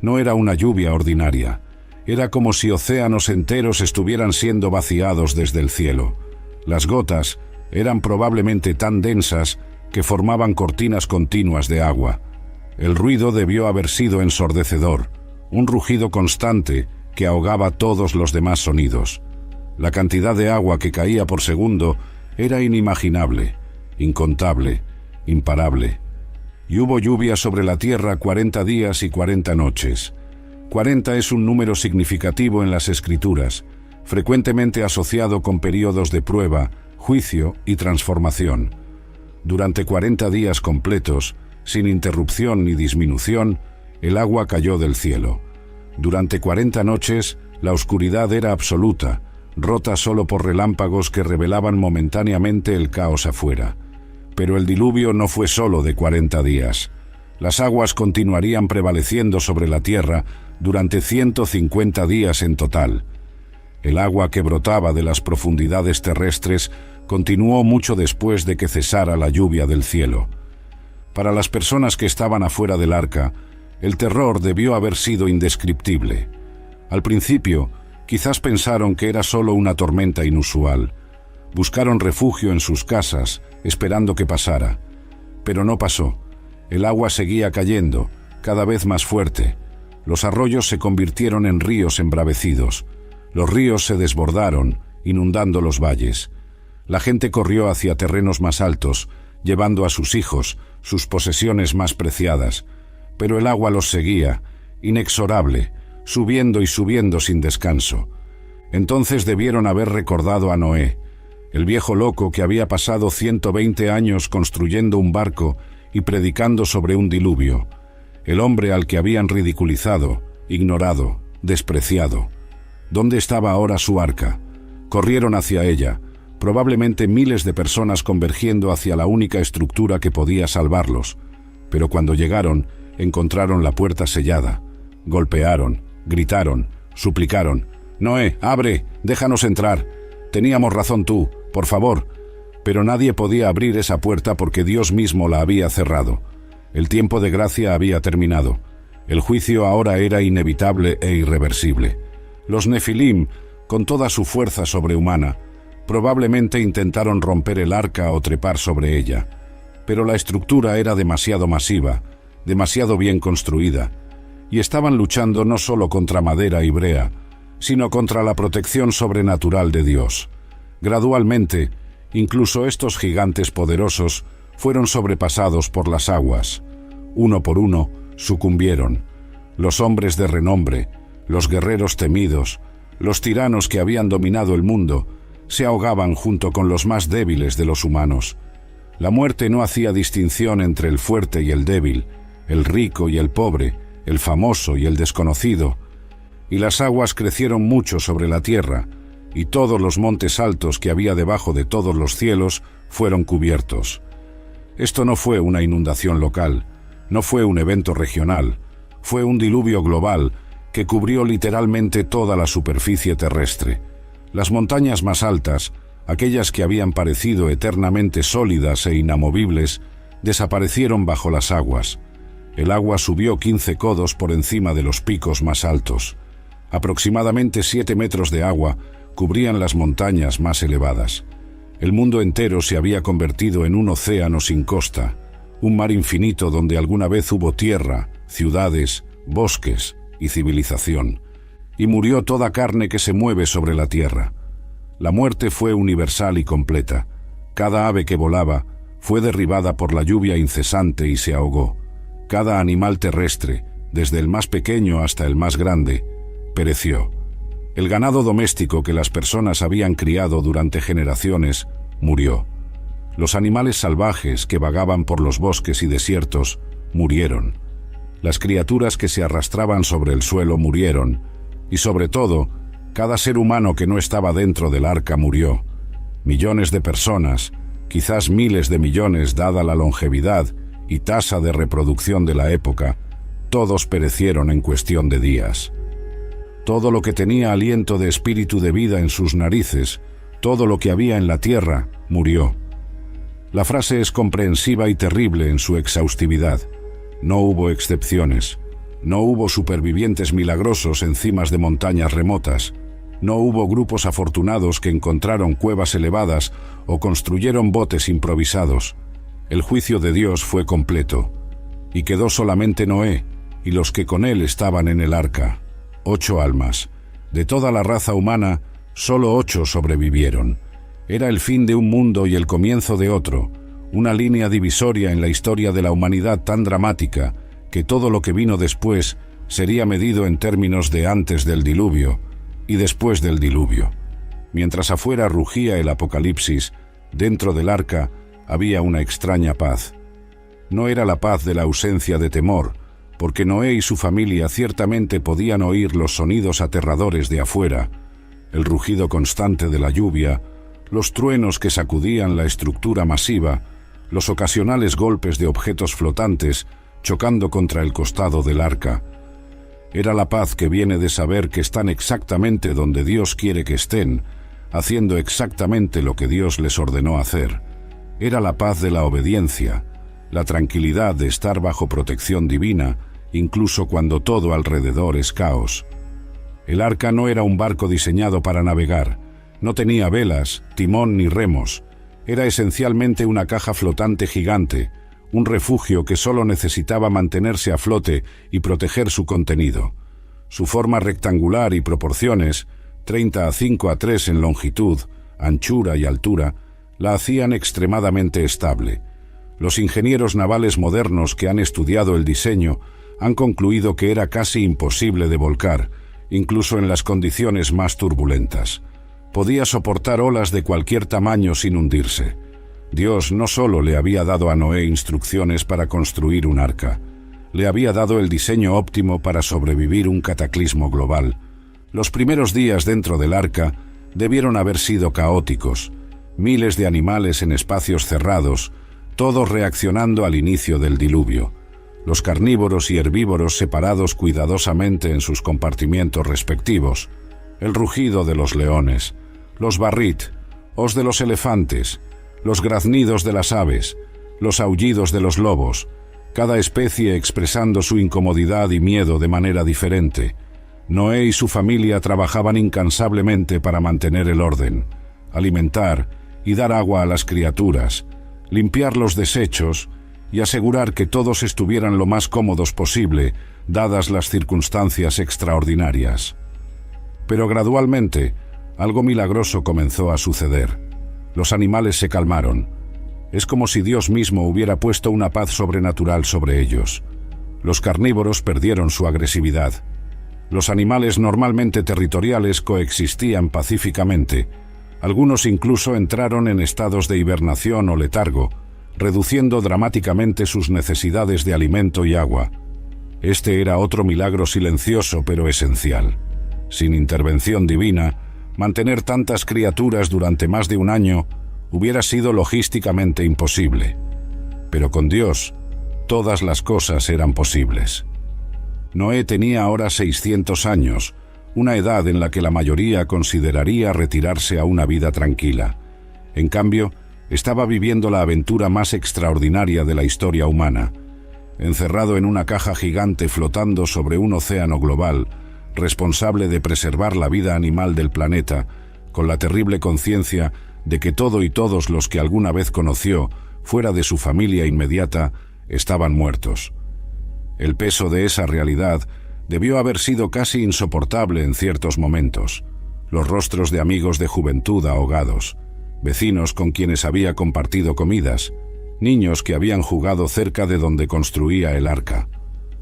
No era una lluvia ordinaria. Era como si océanos enteros estuvieran siendo vaciados desde el cielo. Las gotas eran probablemente tan densas que formaban cortinas continuas de agua. El ruido debió haber sido ensordecedor, un rugido constante que ahogaba todos los demás sonidos. La cantidad de agua que caía por segundo era inimaginable, incontable, imparable. Y hubo lluvia sobre la tierra 40 días y 40 noches. 40 es un número significativo en las Escrituras, frecuentemente asociado con períodos de prueba, juicio y transformación. Durante 40 días completos, sin interrupción ni disminución, el agua cayó del cielo. Durante 40 noches, la oscuridad era absoluta, rota solo por relámpagos que revelaban momentáneamente el caos afuera. Pero el diluvio no fue solo de 40 días. Las aguas continuarían prevaleciendo sobre la tierra durante 150 días en total. El agua que brotaba de las profundidades terrestres continuó mucho después de que cesara la lluvia del cielo. Para las personas que estaban afuera del arca, el terror debió haber sido indescriptible. Al principio, quizás pensaron que era solo una tormenta inusual. Buscaron refugio en sus casas, esperando que pasara. Pero no pasó. El agua seguía cayendo, cada vez más fuerte. Los arroyos se convirtieron en ríos embravecidos. Los ríos se desbordaron, inundando los valles. La gente corrió hacia terrenos más altos, llevando a sus hijos, sus posesiones más preciadas. Pero el agua los seguía, inexorable, subiendo y subiendo sin descanso. Entonces debieron haber recordado a Noé. El viejo loco que había pasado 120 años construyendo un barco y predicando sobre un diluvio. El hombre al que habían ridiculizado, ignorado, despreciado. ¿Dónde estaba ahora su arca? Corrieron hacia ella, probablemente miles de personas convergiendo hacia la única estructura que podía salvarlos. Pero cuando llegaron, encontraron la puerta sellada. Golpearon, gritaron, suplicaron. «Noé, abre, déjanos entrar. Teníamos razón tú, por favor». Pero nadie podía abrir esa puerta porque Dios mismo la había cerrado. El tiempo de gracia había terminado. El juicio ahora era inevitable e irreversible. Los Nefilim, con toda su fuerza sobrehumana, probablemente intentaron romper el arca o trepar sobre ella. Pero la estructura era demasiado masiva, demasiado bien construida, y estaban luchando no solo contra madera y brea, sino contra la protección sobrenatural de Dios. Gradualmente, incluso estos gigantes poderosos fueron sobrepasados por las aguas. Uno por uno, sucumbieron. Los hombres de renombre, los guerreros temidos, los tiranos que habían dominado el mundo, se ahogaban junto con los más débiles de los humanos. La muerte no hacía distinción entre el fuerte y el débil, el rico y el pobre, el famoso y el desconocido. Y las aguas crecieron mucho sobre la tierra, y todos los montes altos que había debajo de todos los cielos fueron cubiertos. Esto no fue una inundación local, no fue un evento regional, fue un diluvio global que cubrió literalmente toda la superficie terrestre. Las montañas más altas, aquellas que habían parecido eternamente sólidas e inamovibles, desaparecieron bajo las aguas. El agua subió 15 codos por encima de los picos más altos. Aproximadamente 7 metros de agua cubrían las montañas más elevadas. El mundo entero se había convertido en un océano sin costa, un mar infinito donde alguna vez hubo tierra, ciudades, bosques y civilización. Y murió toda carne que se mueve sobre la tierra. La muerte fue universal y completa. Cada ave que volaba fue derribada por la lluvia incesante y se ahogó. Cada animal terrestre, desde el más pequeño hasta el más grande, pereció. El ganado doméstico que las personas habían criado durante generaciones murió. Los animales salvajes que vagaban por los bosques y desiertos murieron. Las criaturas que se arrastraban sobre el suelo murieron. Y sobre todo, cada ser humano que no estaba dentro del arca murió. Millones de personas, quizás miles de millones dada la longevidad y tasa de reproducción de la época, todos perecieron en cuestión de días. Todo lo que tenía aliento de espíritu de vida en sus narices, todo lo que había en la tierra, murió. La frase es comprensiva y terrible en su exhaustividad. No hubo excepciones. No hubo supervivientes milagrosos en cimas de montañas remotas. No hubo grupos afortunados que encontraron cuevas elevadas o construyeron botes improvisados. El juicio de Dios fue completo. Y quedó solamente Noé y los que con él estaban en el arca. 8 almas. De toda la raza humana, solo 8 sobrevivieron. Era el fin de un mundo y el comienzo de otro, una línea divisoria en la historia de la humanidad tan dramática que todo lo que vino después sería medido en términos de antes del diluvio y después del diluvio. Mientras afuera rugía el apocalipsis, dentro del arca había una extraña paz. No era la paz de la ausencia de temor, porque Noé y su familia ciertamente podían oír los sonidos aterradores de afuera, el rugido constante de la lluvia, los truenos que sacudían la estructura masiva, los ocasionales golpes de objetos flotantes chocando contra el costado del arca. Era la paz que viene de saber que están exactamente donde Dios quiere que estén, haciendo exactamente lo que Dios les ordenó hacer. Era la paz de la obediencia, la tranquilidad de estar bajo protección divina, incluso cuando todo alrededor es caos. El arca no era un barco diseñado para navegar, no tenía velas, timón ni remos. Era esencialmente una caja flotante gigante, un refugio que solo necesitaba mantenerse a flote y proteger su contenido. Su forma rectangular y proporciones, 30:5:3 en longitud, anchura y altura, la hacían extremadamente estable. Los ingenieros navales modernos que han estudiado el diseño han concluido que era casi imposible de volcar, incluso en las condiciones más turbulentas. Podía soportar olas de cualquier tamaño sin hundirse. Dios no solo le había dado a Noé instrucciones para construir un arca, le había dado el diseño óptimo para sobrevivir un cataclismo global. Los primeros días dentro del arca debieron haber sido caóticos. Miles de animales en espacios cerrados, todos reaccionando al inicio del diluvio. Los carnívoros y herbívoros separados cuidadosamente en sus compartimientos respectivos. El rugido de los leones, los barrit, os de los elefantes, los graznidos de las aves, los aullidos de los lobos, cada especie expresando su incomodidad y miedo de manera diferente. Noé y su familia trabajaban incansablemente para mantener el orden, alimentar y dar agua a las criaturas, limpiar los desechos y asegurar que todos estuvieran lo más cómodos posible, dadas las circunstancias extraordinarias. Pero gradualmente, algo milagroso comenzó a suceder. Los animales se calmaron. Es como si Dios mismo hubiera puesto una paz sobrenatural sobre ellos. Los carnívoros perdieron su agresividad. Los animales normalmente territoriales coexistían pacíficamente. Algunos incluso entraron en estados de hibernación o letargo, reduciendo dramáticamente sus necesidades de alimento y agua. Este era otro milagro silencioso pero esencial. Sin intervención divina, mantener tantas criaturas durante más de un año hubiera sido logísticamente imposible. Pero con Dios, todas las cosas eran posibles. Noé tenía ahora 600 años, una edad en la que la mayoría consideraría retirarse a una vida tranquila. En cambio, estaba viviendo la aventura más extraordinaria de la historia humana. Encerrado en una caja gigante flotando sobre un océano global, responsable de preservar la vida animal del planeta, con la terrible conciencia de que todo y todos los que alguna vez conoció, fuera de su familia inmediata, estaban muertos. El peso de esa realidad debió haber sido casi insoportable en ciertos momentos. Los rostros de amigos de juventud ahogados, vecinos con quienes había compartido comidas, niños que habían jugado cerca de donde construía el arca.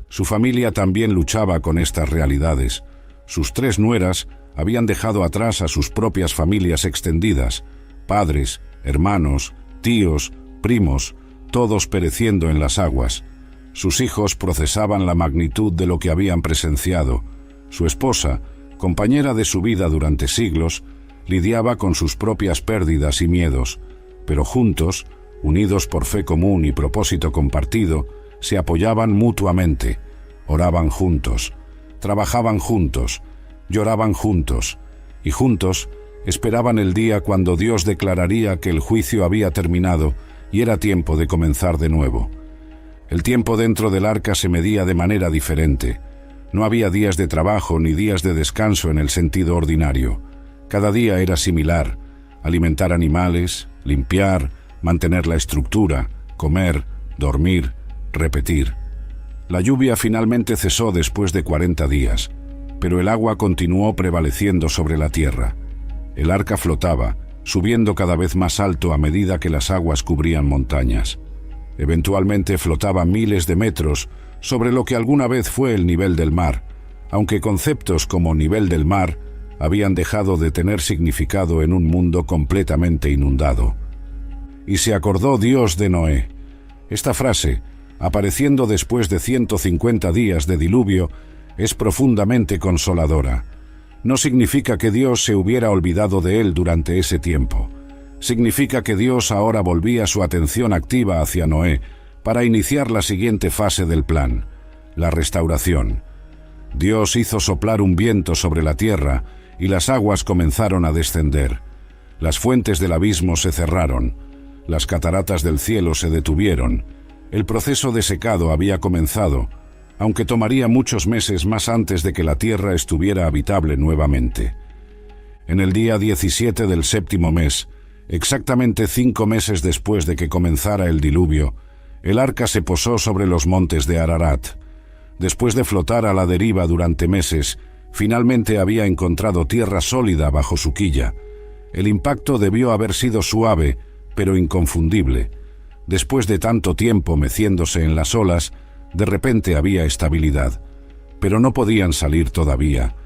Su familia también luchaba con estas realidades. Sus 3 nueras habían dejado atrás a sus propias familias extendidas, padres, hermanos, tíos, primos, todos pereciendo en las aguas. Sus hijos procesaban la magnitud de lo que habían presenciado. Su esposa, compañera de su vida durante siglos, lidiaba con sus propias pérdidas y miedos, pero juntos, unidos por fe común y propósito compartido, se apoyaban mutuamente, oraban juntos, trabajaban juntos, lloraban juntos, y juntos esperaban el día cuando Dios declararía que el juicio había terminado y era tiempo de comenzar de nuevo. El tiempo dentro del arca se medía de manera diferente. No había días de trabajo ni días de descanso en el sentido ordinario. Cada día era similar: alimentar animales, limpiar, mantener la estructura, comer, dormir, repetir. La lluvia finalmente cesó después de 40 días, pero el agua continuó prevaleciendo sobre la tierra. El arca flotaba, subiendo cada vez más alto a medida que las aguas cubrían montañas. Eventualmente flotaba miles de metros sobre lo que alguna vez fue el nivel del mar, aunque conceptos como nivel del mar habían dejado de tener significado en un mundo completamente inundado. Y se acordó Dios de Noé. Esta frase, apareciendo después de 150 días de diluvio, es profundamente consoladora. No significa que Dios se hubiera olvidado de él durante ese tiempo. Significa que Dios ahora volvía su atención activa hacia Noé para iniciar la siguiente fase del plan, la restauración. Dios hizo soplar un viento sobre la tierra y las aguas comenzaron a descender. Las fuentes del abismo se cerraron. Las cataratas del cielo se detuvieron. El proceso de secado había comenzado, aunque tomaría muchos meses más antes de que la tierra estuviera habitable nuevamente. En el día 17 del 7º mes, exactamente 5 meses después de que comenzara el diluvio, el arca se posó sobre los montes de Ararat. Después de flotar a la deriva durante meses, finalmente había encontrado tierra sólida bajo su quilla. El impacto debió haber sido suave, pero inconfundible. Después de tanto tiempo meciéndose en las olas, de repente había estabilidad. Pero no podían salir todavía.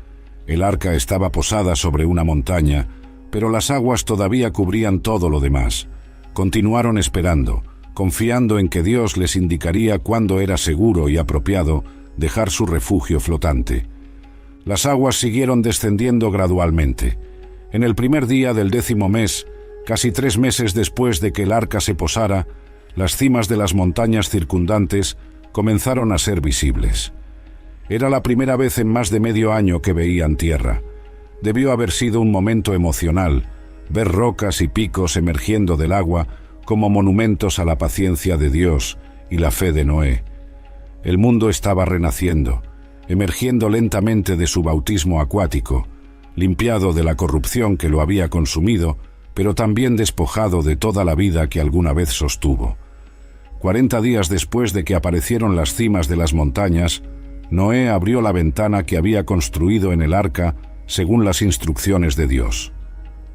El arca estaba posada sobre una montaña, pero las aguas todavía cubrían todo lo demás. Continuaron esperando, confiando en que Dios les indicaría cuándo era seguro y apropiado dejar su refugio flotante. Las aguas siguieron descendiendo gradualmente. En el primer día del 10º mes, casi 3 meses después de que el arca se posara, las cimas de las montañas circundantes comenzaron a ser visibles. Era la primera vez en más de medio año que veían tierra. Debió haber sido un momento emocional, ver rocas y picos emergiendo del agua como monumentos a la paciencia de Dios y la fe de Noé. El mundo estaba renaciendo, emergiendo lentamente de su bautismo acuático, limpiado de la corrupción que lo había consumido, pero también despojado de toda la vida que alguna vez sostuvo. 40 días después de que aparecieron las cimas de las montañas, Noé abrió la ventana que había construido en el arca según las instrucciones de Dios.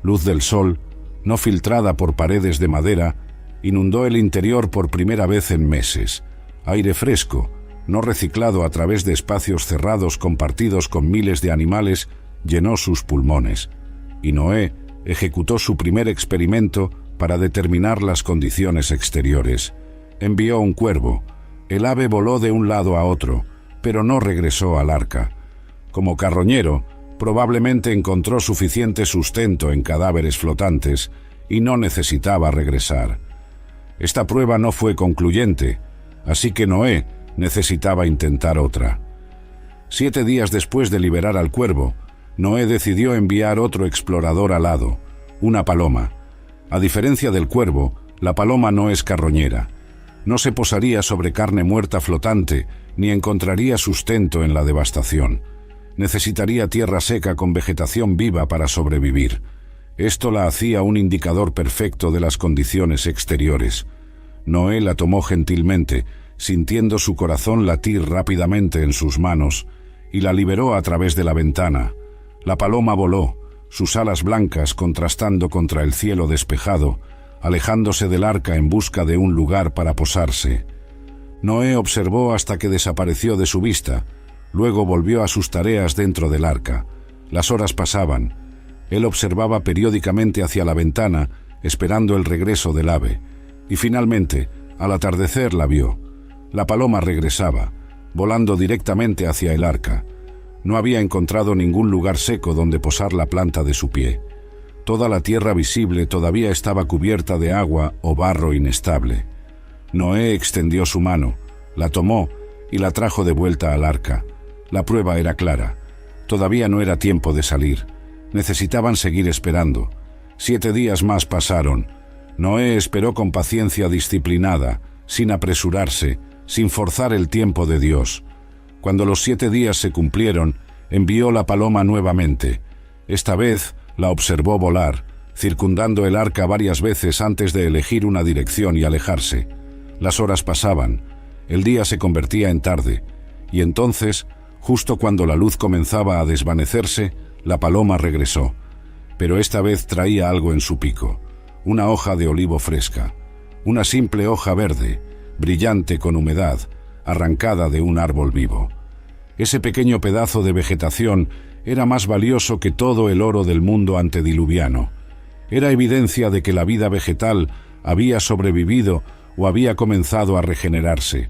Luz del sol, no filtrada por paredes de madera, inundó el interior por primera vez en meses. Aire fresco, no reciclado a través de espacios cerrados compartidos con miles de animales, llenó sus pulmones. Y Noé ejecutó su primer experimento para determinar las condiciones exteriores. Envió un cuervo. El ave voló de un lado a otro, pero no regresó al arca. Como carroñero, probablemente encontró suficiente sustento en cadáveres flotantes y no necesitaba regresar. Esta prueba no fue concluyente, así que Noé necesitaba intentar otra. 7 días después de liberar al cuervo, Noé decidió enviar otro explorador alado, una paloma. A diferencia del cuervo, la paloma no es carroñera. No se posaría sobre carne muerta flotante, ni encontraría sustento en la devastación. Necesitaría tierra seca con vegetación viva para sobrevivir. Esto la hacía un indicador perfecto de las condiciones exteriores. Noé la tomó gentilmente, sintiendo su corazón latir rápidamente en sus manos, y la liberó a través de la ventana. La paloma voló, sus alas blancas contrastando contra el cielo despejado, alejándose del arca en busca de un lugar para posarse. Noé observó hasta que desapareció de su vista. Luego volvió a sus tareas dentro del arca. Las horas pasaban. Él observaba periódicamente hacia la ventana, esperando el regreso del ave. Y finalmente, al atardecer la vio. La paloma regresaba, volando directamente hacia el arca. No había encontrado ningún lugar seco donde posar la planta de su pie. Toda la tierra visible todavía estaba cubierta de agua o barro inestable. Noé extendió su mano, la tomó y la trajo de vuelta al arca. La prueba era clara. Todavía no era tiempo de salir. Necesitaban seguir esperando. 7 días más pasaron. Noé esperó con paciencia disciplinada, sin apresurarse, sin forzar el tiempo de Dios. Cuando los 7 días se cumplieron, envió la paloma nuevamente. Esta vez la observó volar, circundando el arca varias veces antes de elegir una dirección y alejarse. Las horas pasaban, el día se convertía en tarde, y entonces, justo cuando la luz comenzaba a desvanecerse, la paloma regresó. Pero esta vez traía algo en su pico, una hoja de olivo fresca, una simple hoja verde, brillante con humedad, arrancada de un árbol vivo. Ese pequeño pedazo de vegetación era más valioso que todo el oro del mundo antediluviano. Era evidencia de que la vida vegetal había sobrevivido o había comenzado a regenerarse.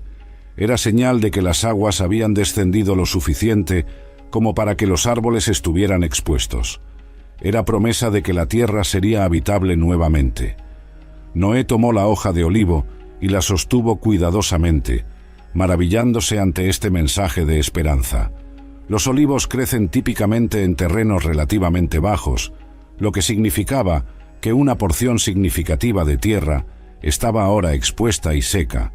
Era señal de que las aguas habían descendido lo suficiente como para que los árboles estuvieran expuestos. Era promesa de que la tierra sería habitable nuevamente. Noé tomó la hoja de olivo y la sostuvo cuidadosamente, maravillándose ante este mensaje de esperanza. Los olivos crecen típicamente en terrenos relativamente bajos, lo que significaba que una porción significativa de tierra estaba ahora expuesta y seca.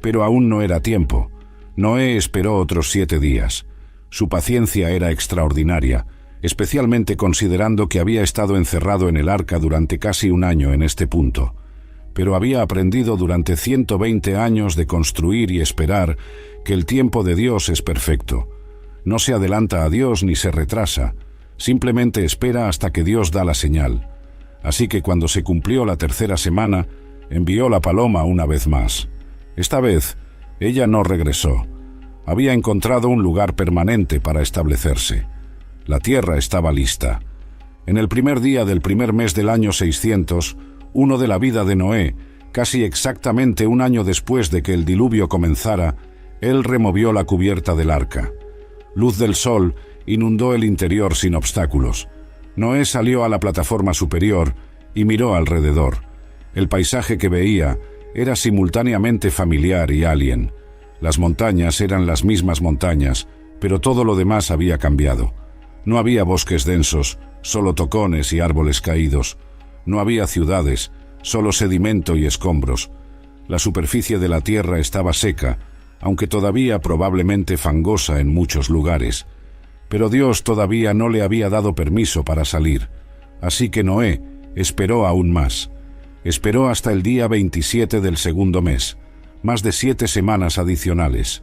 Pero aún no era tiempo. Noé esperó otros 7 días. Su paciencia era extraordinaria, especialmente considerando que había estado encerrado en el arca durante casi un año en este punto. Pero había aprendido durante 120 años de construir y esperar que el tiempo de Dios es perfecto. No se adelanta a Dios ni se retrasa, simplemente espera hasta que Dios da la señal. Así que cuando se cumplió la 3ª semana, envió la paloma una vez más. Esta vez, ella no regresó. Había encontrado un lugar permanente para establecerse. La tierra estaba lista. En el primer día del primer mes del año 600, uno de la vida de Noé, casi exactamente un año después de que el diluvio comenzara, él removió la cubierta del arca. Luz del sol inundó el interior sin obstáculos. Noé salió a la plataforma superior y miró alrededor. El paisaje que veía era simultáneamente familiar y alien. Las montañas eran las mismas montañas, pero todo lo demás había cambiado. No había bosques densos, solo tocones y árboles caídos. No había ciudades, solo sedimento y escombros. La superficie de la tierra estaba seca, aunque todavía probablemente fangosa en muchos lugares. Pero Dios todavía no le había dado permiso para salir. Así que Noé esperó aún más. Esperó hasta el día 27 del segundo mes, más de 7 semanas adicionales.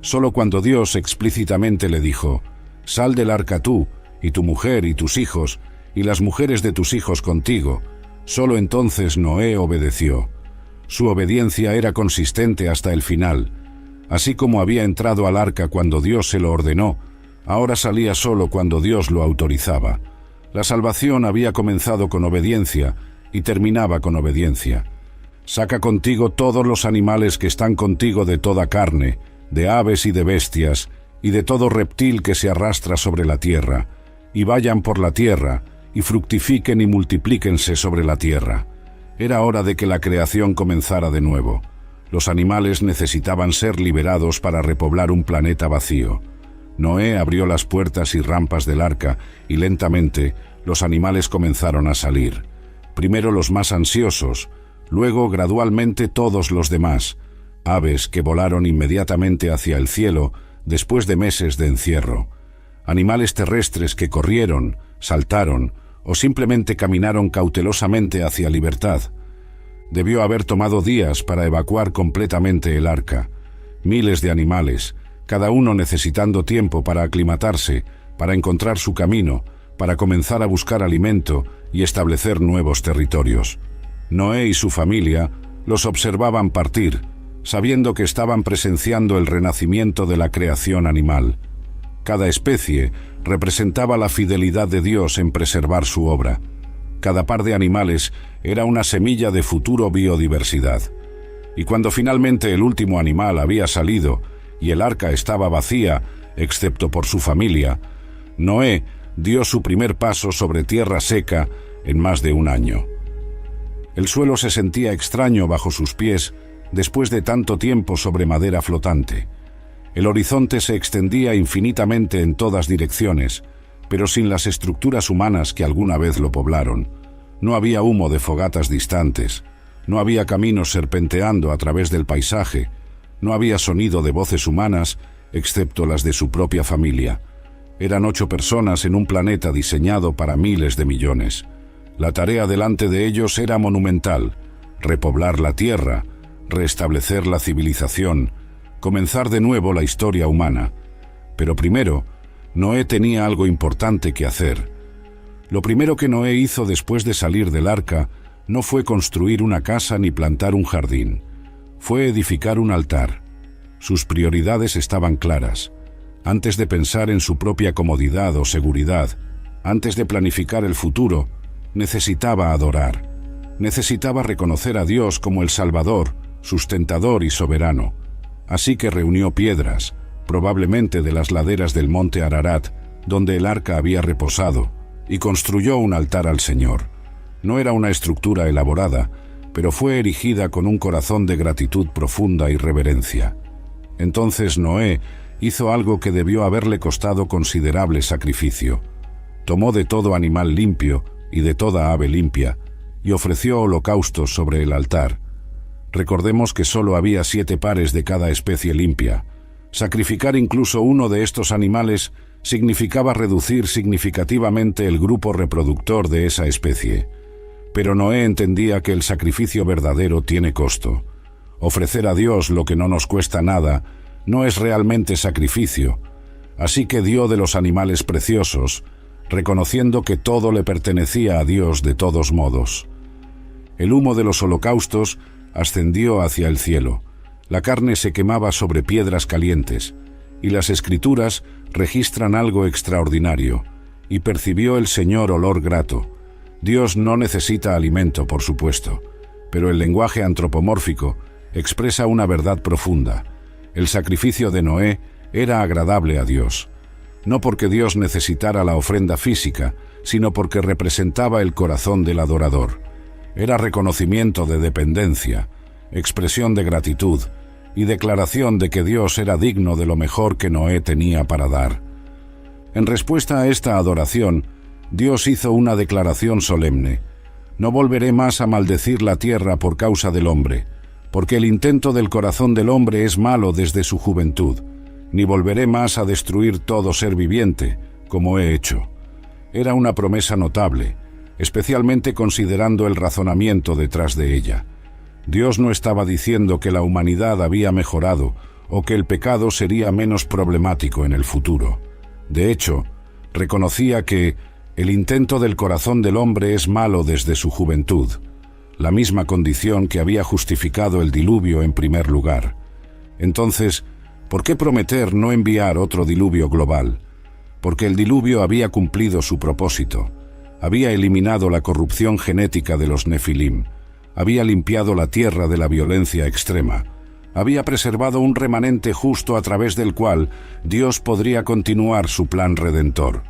Solo cuando Dios explícitamente le dijo: «Sal del arca tú, y tu mujer y tus hijos, y las mujeres de tus hijos contigo», solo entonces Noé obedeció. Su obediencia era consistente hasta el final. Así como había entrado al arca cuando Dios se lo ordenó, ahora salía solo cuando Dios lo autorizaba. La salvación había comenzado con obediencia y terminaba con obediencia. Saca contigo todos los animales que están contigo de toda carne, de aves y de bestias, y de todo reptil que se arrastra sobre la tierra, y vayan por la tierra, y fructifiquen y multiplíquense sobre la tierra. Era hora de que la creación comenzara de nuevo. Los animales necesitaban ser liberados para repoblar un planeta vacío. Noé abrió las puertas y rampas del arca, y lentamente los animales comenzaron a salir. Primero los más ansiosos, luego gradualmente todos los demás, aves que volaron inmediatamente hacia el cielo después de meses de encierro, animales terrestres que corrieron, saltaron o simplemente caminaron cautelosamente hacia libertad. Debió haber tomado días para evacuar completamente el arca. Miles de animales, cada uno necesitando tiempo para aclimatarse, para encontrar su camino, para comenzar a buscar alimento y establecer nuevos territorios. Noé y su familia los observaban partir, sabiendo que estaban presenciando el renacimiento de la creación animal. Cada especie representaba la fidelidad de Dios en preservar su obra. Cada par de animales era una semilla de futuro biodiversidad. Y cuando finalmente el último animal había salido y el arca estaba vacía, excepto por su familia, Noé dio su primer paso sobre tierra seca en más de un año. El suelo se sentía extraño bajo sus pies después de tanto tiempo sobre madera flotante. El horizonte se extendía infinitamente en todas direcciones, pero sin las estructuras humanas que alguna vez lo poblaron. No había humo de fogatas distantes, no había caminos serpenteando a través del paisaje, no había sonido de voces humanas, excepto las de su propia familia. Eran 8 personas en un planeta diseñado para miles de millones. La tarea delante de ellos era monumental: repoblar la tierra, restablecer la civilización, comenzar de nuevo la historia humana. Pero primero, Noé tenía algo importante que hacer. Lo primero que Noé hizo después de salir del arca no fue construir una casa ni plantar un jardín. Fue edificar un altar. Sus prioridades estaban claras. Antes de pensar en su propia comodidad o seguridad, antes de planificar el futuro, necesitaba adorar. Necesitaba reconocer a Dios como el Salvador, sustentador y soberano. Así que reunió piedras, probablemente de las laderas del monte Ararat, donde el arca había reposado, y construyó un altar al Señor. No era una estructura elaborada, pero fue erigida con un corazón de gratitud profunda y reverencia. Entonces Noé hizo algo que debió haberle costado considerable sacrificio. Tomó de todo animal limpio y de toda ave limpia, y ofreció holocaustos sobre el altar. Recordemos que solo había 7 pares de cada especie limpia. Sacrificar incluso uno de estos animales significaba reducir significativamente el grupo reproductor de esa especie. Pero Noé entendía que el sacrificio verdadero tiene costo. Ofrecer a Dios lo que no nos cuesta nada no es realmente sacrificio. Así que dio de los animales preciosos, reconociendo que todo le pertenecía a Dios de todos modos. El humo de los holocaustos ascendió hacia el cielo. La carne se quemaba sobre piedras calientes, y las Escrituras registran algo extraordinario. y percibió el Señor olor grato. Dios no necesita alimento, por supuesto, pero el lenguaje antropomórfico expresa una verdad profunda. El sacrificio de Noé era agradable a Dios, no porque Dios necesitara la ofrenda física, sino porque representaba el corazón del adorador. Era reconocimiento de dependencia, expresión de gratitud y declaración de que Dios era digno de lo mejor que Noé tenía para dar. En respuesta a esta adoración, Dios hizo una declaración solemne: «No volveré más a maldecir la tierra por causa del hombre, porque el intento del corazón del hombre es malo desde su juventud, ni volveré más a destruir todo ser viviente, como he hecho». Era una promesa notable, especialmente considerando el razonamiento detrás de ella. Dios no estaba diciendo que la humanidad había mejorado o que el pecado sería menos problemático en el futuro. De hecho, reconocía que el intento del corazón del hombre es malo desde su juventud, la misma condición que había justificado el diluvio en primer lugar. Entonces, ¿por qué prometer no enviar otro diluvio global? Porque el diluvio había cumplido su propósito. Había eliminado la corrupción genética de los Nefilim, había limpiado la tierra de la violencia extrema, había preservado un remanente justo a través del cual Dios podría continuar su plan redentor.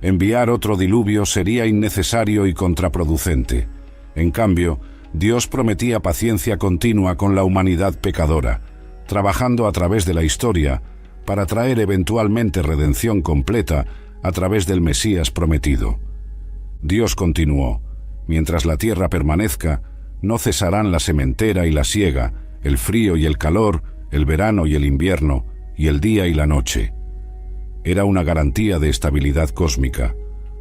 Enviar otro diluvio sería innecesario y contraproducente. En cambio, Dios prometía paciencia continua con la humanidad pecadora, trabajando a través de la historia para traer eventualmente redención completa a través del Mesías prometido. Dios continuó: «Mientras la tierra permanezca, no cesarán la sementera y la siega, el frío y el calor, el verano y el invierno, y el día y la noche». Era una garantía de estabilidad cósmica.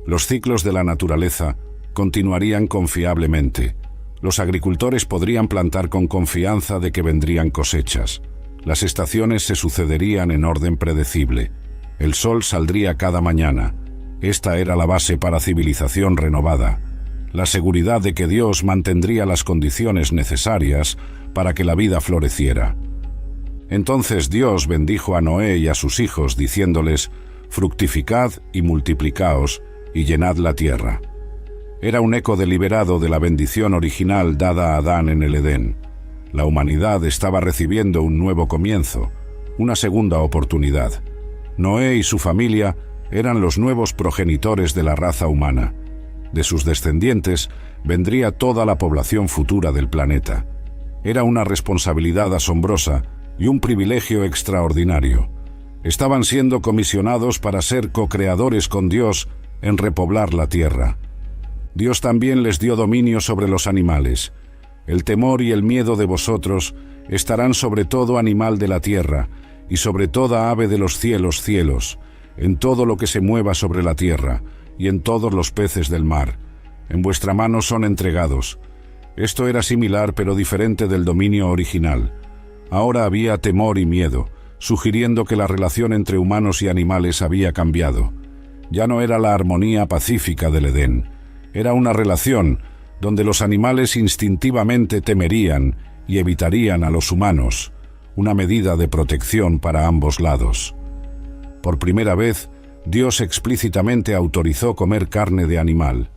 Los ciclos de la naturaleza continuarían confiablemente. Los agricultores podrían plantar con confianza de que vendrían cosechas. Las estaciones se sucederían en orden predecible. El sol saldría cada mañana. Esta era la base para civilización renovada. La seguridad de que Dios mantendría las condiciones necesarias para que la vida floreciera. Entonces Dios bendijo a Noé y a sus hijos, diciéndoles: «Fructificad y multiplicaos, y llenad la tierra». Era un eco deliberado de la bendición original dada a Adán en el Edén. La humanidad estaba recibiendo un nuevo comienzo, una segunda oportunidad. Noé y su familia eran los nuevos progenitores de la raza humana. De sus descendientes vendría toda la población futura del planeta. Era una responsabilidad asombrosa y un privilegio extraordinario. Estaban siendo comisionados para ser co-creadores con Dios en repoblar la tierra. Dios también les dio dominio sobre los animales. El temor y el miedo de vosotros estarán sobre todo animal de la tierra y sobre toda ave de los cielos, en todo lo que se mueva sobre la tierra y en todos los peces del mar. En vuestra mano son entregados. Esto era similar pero diferente del dominio original. Ahora había temor y miedo, sugiriendo que la relación entre humanos y animales había cambiado. Ya no era la armonía pacífica del Edén. Era una relación donde los animales instintivamente temerían y evitarían a los humanos, una medida de protección para ambos lados. Por primera vez, Dios explícitamente autorizó comer carne de animal.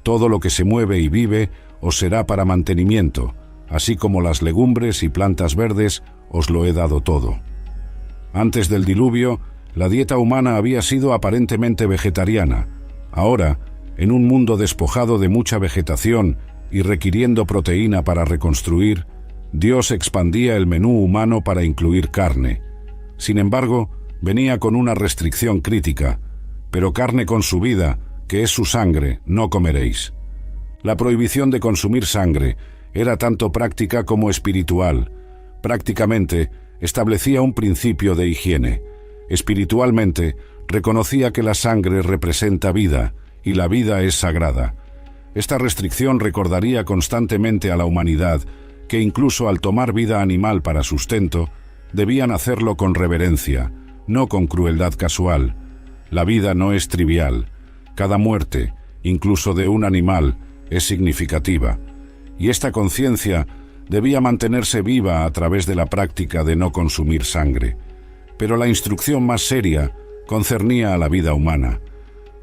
Todo lo que se mueve y vive os será para mantenimiento, así como las legumbres y plantas verdes os lo he dado todo. Antes del diluvio, la dieta humana había sido aparentemente vegetariana. Ahora, en un mundo despojado de mucha vegetación y requiriendo proteína para reconstruir, Dios expandía el menú humano para incluir carne. Sin embargo, venía con una restricción crítica: «Pero carne con su vida, que es su sangre, no comeréis». La prohibición de consumir sangre era tanto práctica como espiritual. Prácticamente, establecía un principio de higiene. Espiritualmente, reconocía que la sangre representa vida, y la vida es sagrada. Esta restricción recordaría constantemente a la humanidad que incluso al tomar vida animal para sustento, debían hacerlo con reverencia, no con crueldad casual. La vida no es trivial. Cada muerte, incluso de un animal, es significativa. Y esta conciencia debía mantenerse viva a través de la práctica de no consumir sangre. Pero la instrucción más seria concernía a la vida humana.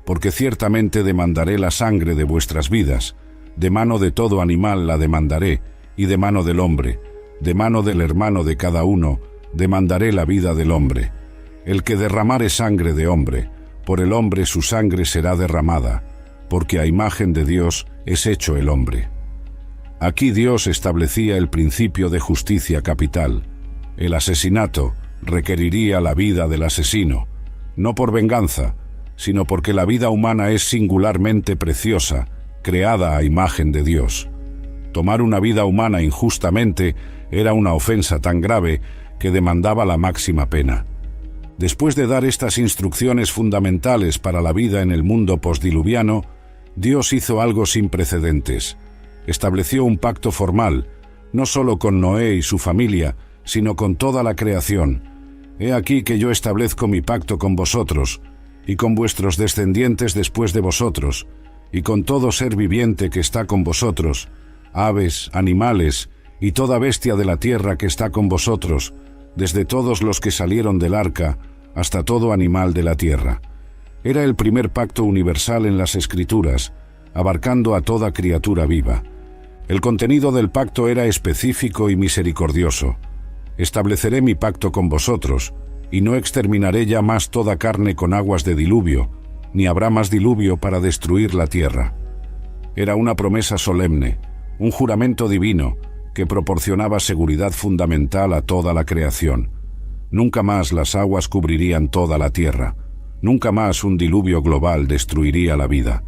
porque ciertamente demandaré la sangre de vuestras vidas, de mano de todo animal la demandaré, y de mano del hombre, de mano del hermano de cada uno, demandaré la vida del hombre. El que derramare sangre de hombre, por el hombre su sangre será derramada, porque a imagen de Dios es hecho el hombre. Aquí Dios establecía el principio de justicia capital. El asesinato requeriría la vida del asesino, no por venganza, sino porque la vida humana es singularmente preciosa, creada a imagen de Dios. Tomar una vida humana injustamente era una ofensa tan grave que demandaba la máxima pena. Después de dar estas instrucciones fundamentales para la vida en el mundo postdiluviano, Dios hizo algo sin precedentes. Estableció un pacto formal, no solo con Noé y su familia, sino con toda la creación. He aquí que yo establezco mi pacto con vosotros, y con vuestros descendientes después de vosotros, y con todo ser viviente que está con vosotros, aves, animales, y toda bestia de la tierra que está con vosotros, desde todos los que salieron del arca hasta todo animal de la tierra. Era el primer pacto universal en las Escrituras, abarcando a toda criatura viva. El contenido del pacto era específico y misericordioso. Estableceré mi pacto con vosotros, y no exterminaré ya más toda carne con aguas de diluvio, ni habrá más diluvio para destruir la tierra. Era una promesa solemne, un juramento divino, que proporcionaba seguridad fundamental a toda la creación. Nunca más las aguas cubrirían toda la tierra. Nunca más un diluvio global destruiría la vida.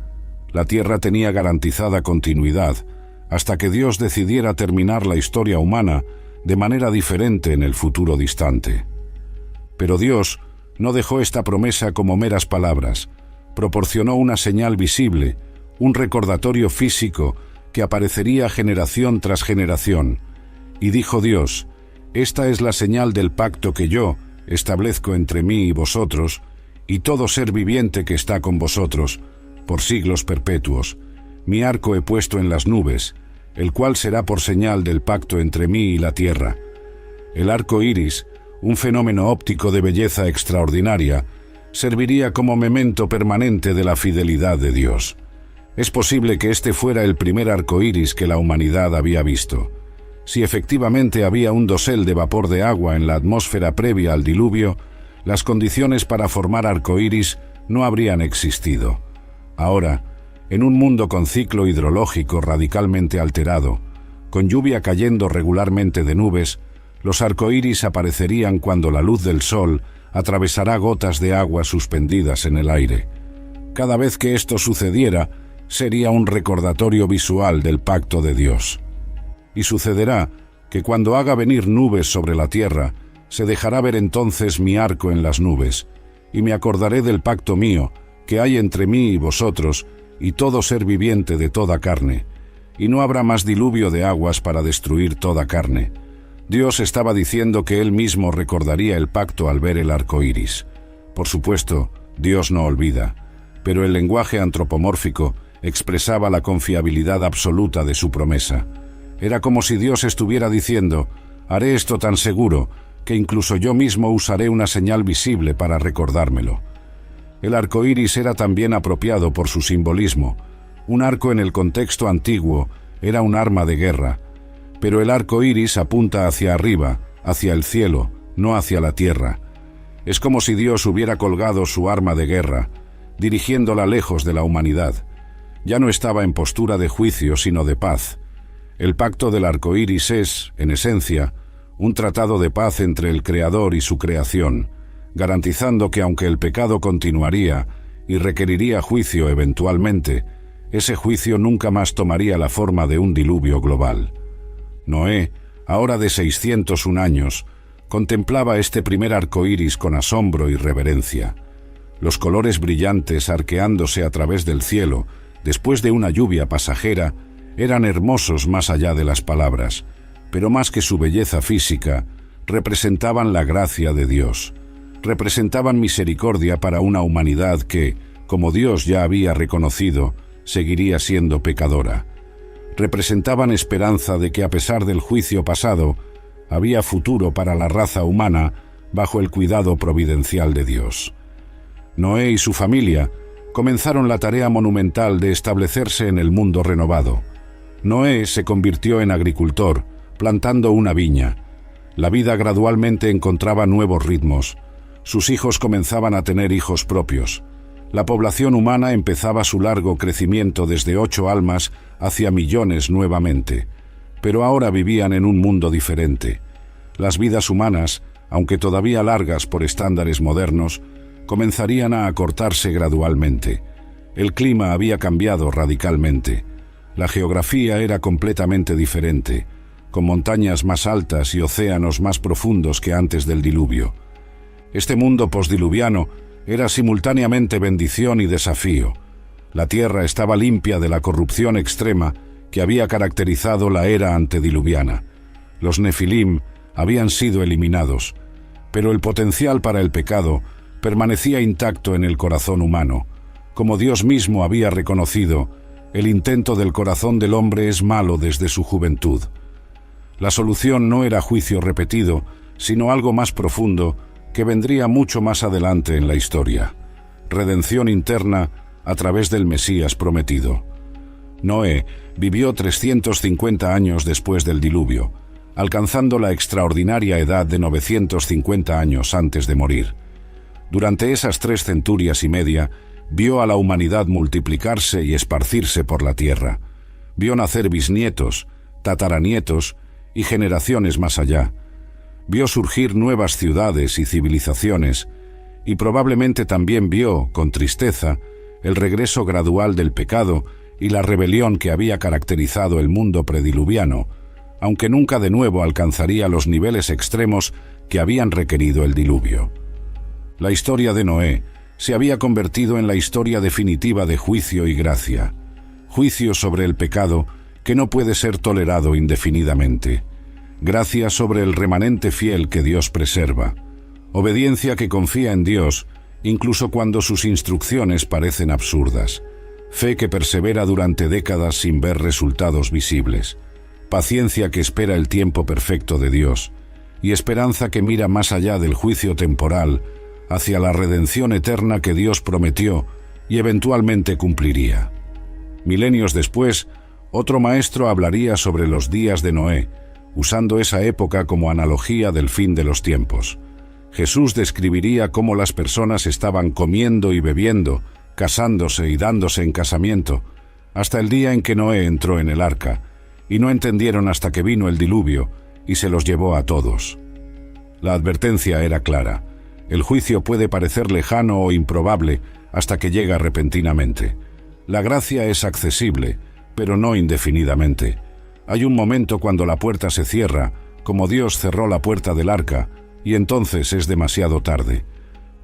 La tierra tenía garantizada continuidad, hasta que Dios decidiera terminar la historia humana de manera diferente en el futuro distante. Pero Dios no dejó esta promesa como meras palabras. Proporcionó una señal visible, un recordatorio físico que aparecería generación tras generación. Y dijo Dios: «Esta es la señal del pacto que yo establezco entre mí y vosotros, y todo ser viviente que está con vosotros, por siglos perpetuos. Mi arco he puesto en las nubes, el cual será por señal del pacto entre mí y la tierra». El arco iris, un fenómeno óptico de belleza extraordinaria, serviría como memento permanente de la fidelidad de Dios. Es posible que este fuera el primer arco iris que la humanidad había visto. Si efectivamente había un dosel de vapor de agua en la atmósfera previa al diluvio, las condiciones para formar arco iris no habrían existido. Ahora, en un mundo con ciclo hidrológico radicalmente alterado, con lluvia cayendo regularmente de nubes, los arcoíris aparecerían cuando la luz del sol atravesará gotas de agua suspendidas en el aire. Cada vez que esto sucediera, sería un recordatorio visual del pacto de Dios. Y sucederá que cuando haga venir nubes sobre la tierra, se dejará ver entonces mi arco en las nubes, y me acordaré del pacto mío que hay entre mí y vosotros y todo ser viviente de toda carne, y no habrá más diluvio de aguas para destruir toda carne. Dios estaba diciendo que Él mismo recordaría el pacto al ver el arco iris. Por supuesto, Dios no olvida, pero el lenguaje antropomórfico expresaba la confiabilidad absoluta de su promesa. Era como si Dios estuviera diciendo: «Haré esto tan seguro que incluso yo mismo usaré una señal visible para recordármelo». El arco iris era también apropiado por su simbolismo. Un arco en el contexto antiguo era un arma de guerra, pero el arco iris apunta hacia arriba, hacia el cielo, no hacia la tierra. Es como si Dios hubiera colgado su arma de guerra, dirigiéndola lejos de la humanidad. Ya no estaba en postura de juicio, sino de paz. El pacto del arco iris es, en esencia, un tratado de paz entre el Creador y su creación, garantizando que aunque el pecado continuaría y requeriría juicio eventualmente, ese juicio nunca más tomaría la forma de un diluvio global. Noé, ahora de 601 años, contemplaba este primer arco iris con asombro y reverencia. Los colores brillantes arqueándose a través del cielo, después de una lluvia pasajera, eran hermosos más allá de las palabras, pero más que su belleza física, representaban la gracia de Dios. Representaban misericordia para una humanidad que, como Dios ya había reconocido, seguiría siendo pecadora. Representaban esperanza de que a pesar del juicio pasado, había futuro para la raza humana bajo el cuidado providencial de Dios. Noé y su familia comenzaron la tarea monumental de establecerse en el mundo renovado. Noé se convirtió en agricultor, plantando una viña. La vida gradualmente encontraba nuevos ritmos. Sus hijos comenzaban a tener hijos propios. La población humana empezaba su largo crecimiento desde 8 almas hacia millones nuevamente. Pero ahora vivían en un mundo diferente. Las vidas humanas, aunque todavía largas por estándares modernos, comenzarían a acortarse gradualmente. El clima había cambiado radicalmente. La geografía era completamente diferente, con montañas más altas y océanos más profundos que antes del diluvio. Este mundo postdiluviano era simultáneamente bendición y desafío. La tierra estaba limpia de la corrupción extrema que había caracterizado la era antediluviana. Los nefilim habían sido eliminados, pero el potencial para el pecado permanecía intacto en el corazón humano. Como Dios mismo había reconocido, el intento del corazón del hombre es malo desde su juventud. La solución no era juicio repetido, sino algo más profundo que vendría mucho más adelante en la historia. Redención interna a través del Mesías prometido. Noé vivió 350 años después del diluvio, alcanzando la extraordinaria edad de 950 años antes de morir. Durante esas 3 centurias y media, vio a la humanidad multiplicarse y esparcirse por la tierra. Vio nacer bisnietos, tataranietos y generaciones más allá. Vio surgir nuevas ciudades y civilizaciones, y probablemente también vio, con tristeza, el regreso gradual del pecado y la rebelión que había caracterizado el mundo prediluviano, aunque nunca de nuevo alcanzaría los niveles extremos que habían requerido el diluvio. La historia de Noé se había convertido en la historia definitiva de juicio y gracia. Juicio sobre el pecado que no puede ser tolerado indefinidamente. Gracia sobre el remanente fiel que Dios preserva. Obediencia que confía en Dios, incluso cuando sus instrucciones parecen absurdas. Fe que persevera durante décadas sin ver resultados visibles. Paciencia que espera el tiempo perfecto de Dios. Y esperanza que mira más allá del juicio temporal, hacia la redención eterna que Dios prometió y eventualmente cumpliría. Milenios después, otro maestro hablaría sobre los días de Noé, usando esa época como analogía del fin de los tiempos. Jesús describiría cómo las personas estaban comiendo y bebiendo, casándose y dándose en casamiento, hasta el día en que Noé entró en el arca, y no entendieron hasta que vino el diluvio y se los llevó a todos. La advertencia era clara. El juicio puede parecer lejano o improbable hasta que llega repentinamente. La gracia es accesible, pero no indefinidamente. Hay un momento cuando la puerta se cierra, como Dios cerró la puerta del arca, y entonces es demasiado tarde.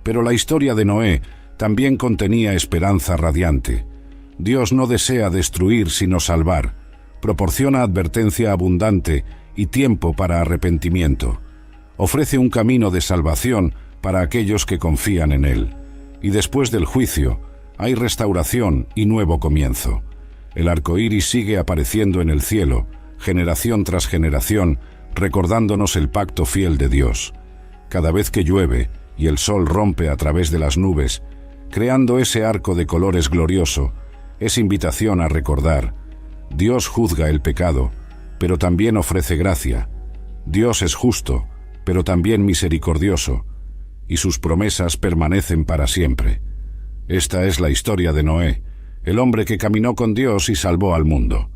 Pero la historia de Noé también contenía esperanza radiante. Dios no desea destruir sino salvar. Proporciona advertencia abundante y tiempo para arrepentimiento. Ofrece un camino de salvación para aquellos que confían en Él. Y después del juicio, hay restauración y nuevo comienzo. El arco iris sigue apareciendo en el cielo, generación tras generación, recordándonos el pacto fiel de Dios. Cada vez que llueve y el sol rompe a través de las nubes, creando ese arco de colores glorioso, es invitación a recordar: Dios juzga el pecado, pero también ofrece gracia. Dios es justo, pero también misericordioso, y sus promesas permanecen para siempre. Esta es la historia de Noé, el hombre que caminó con Dios y salvó al mundo.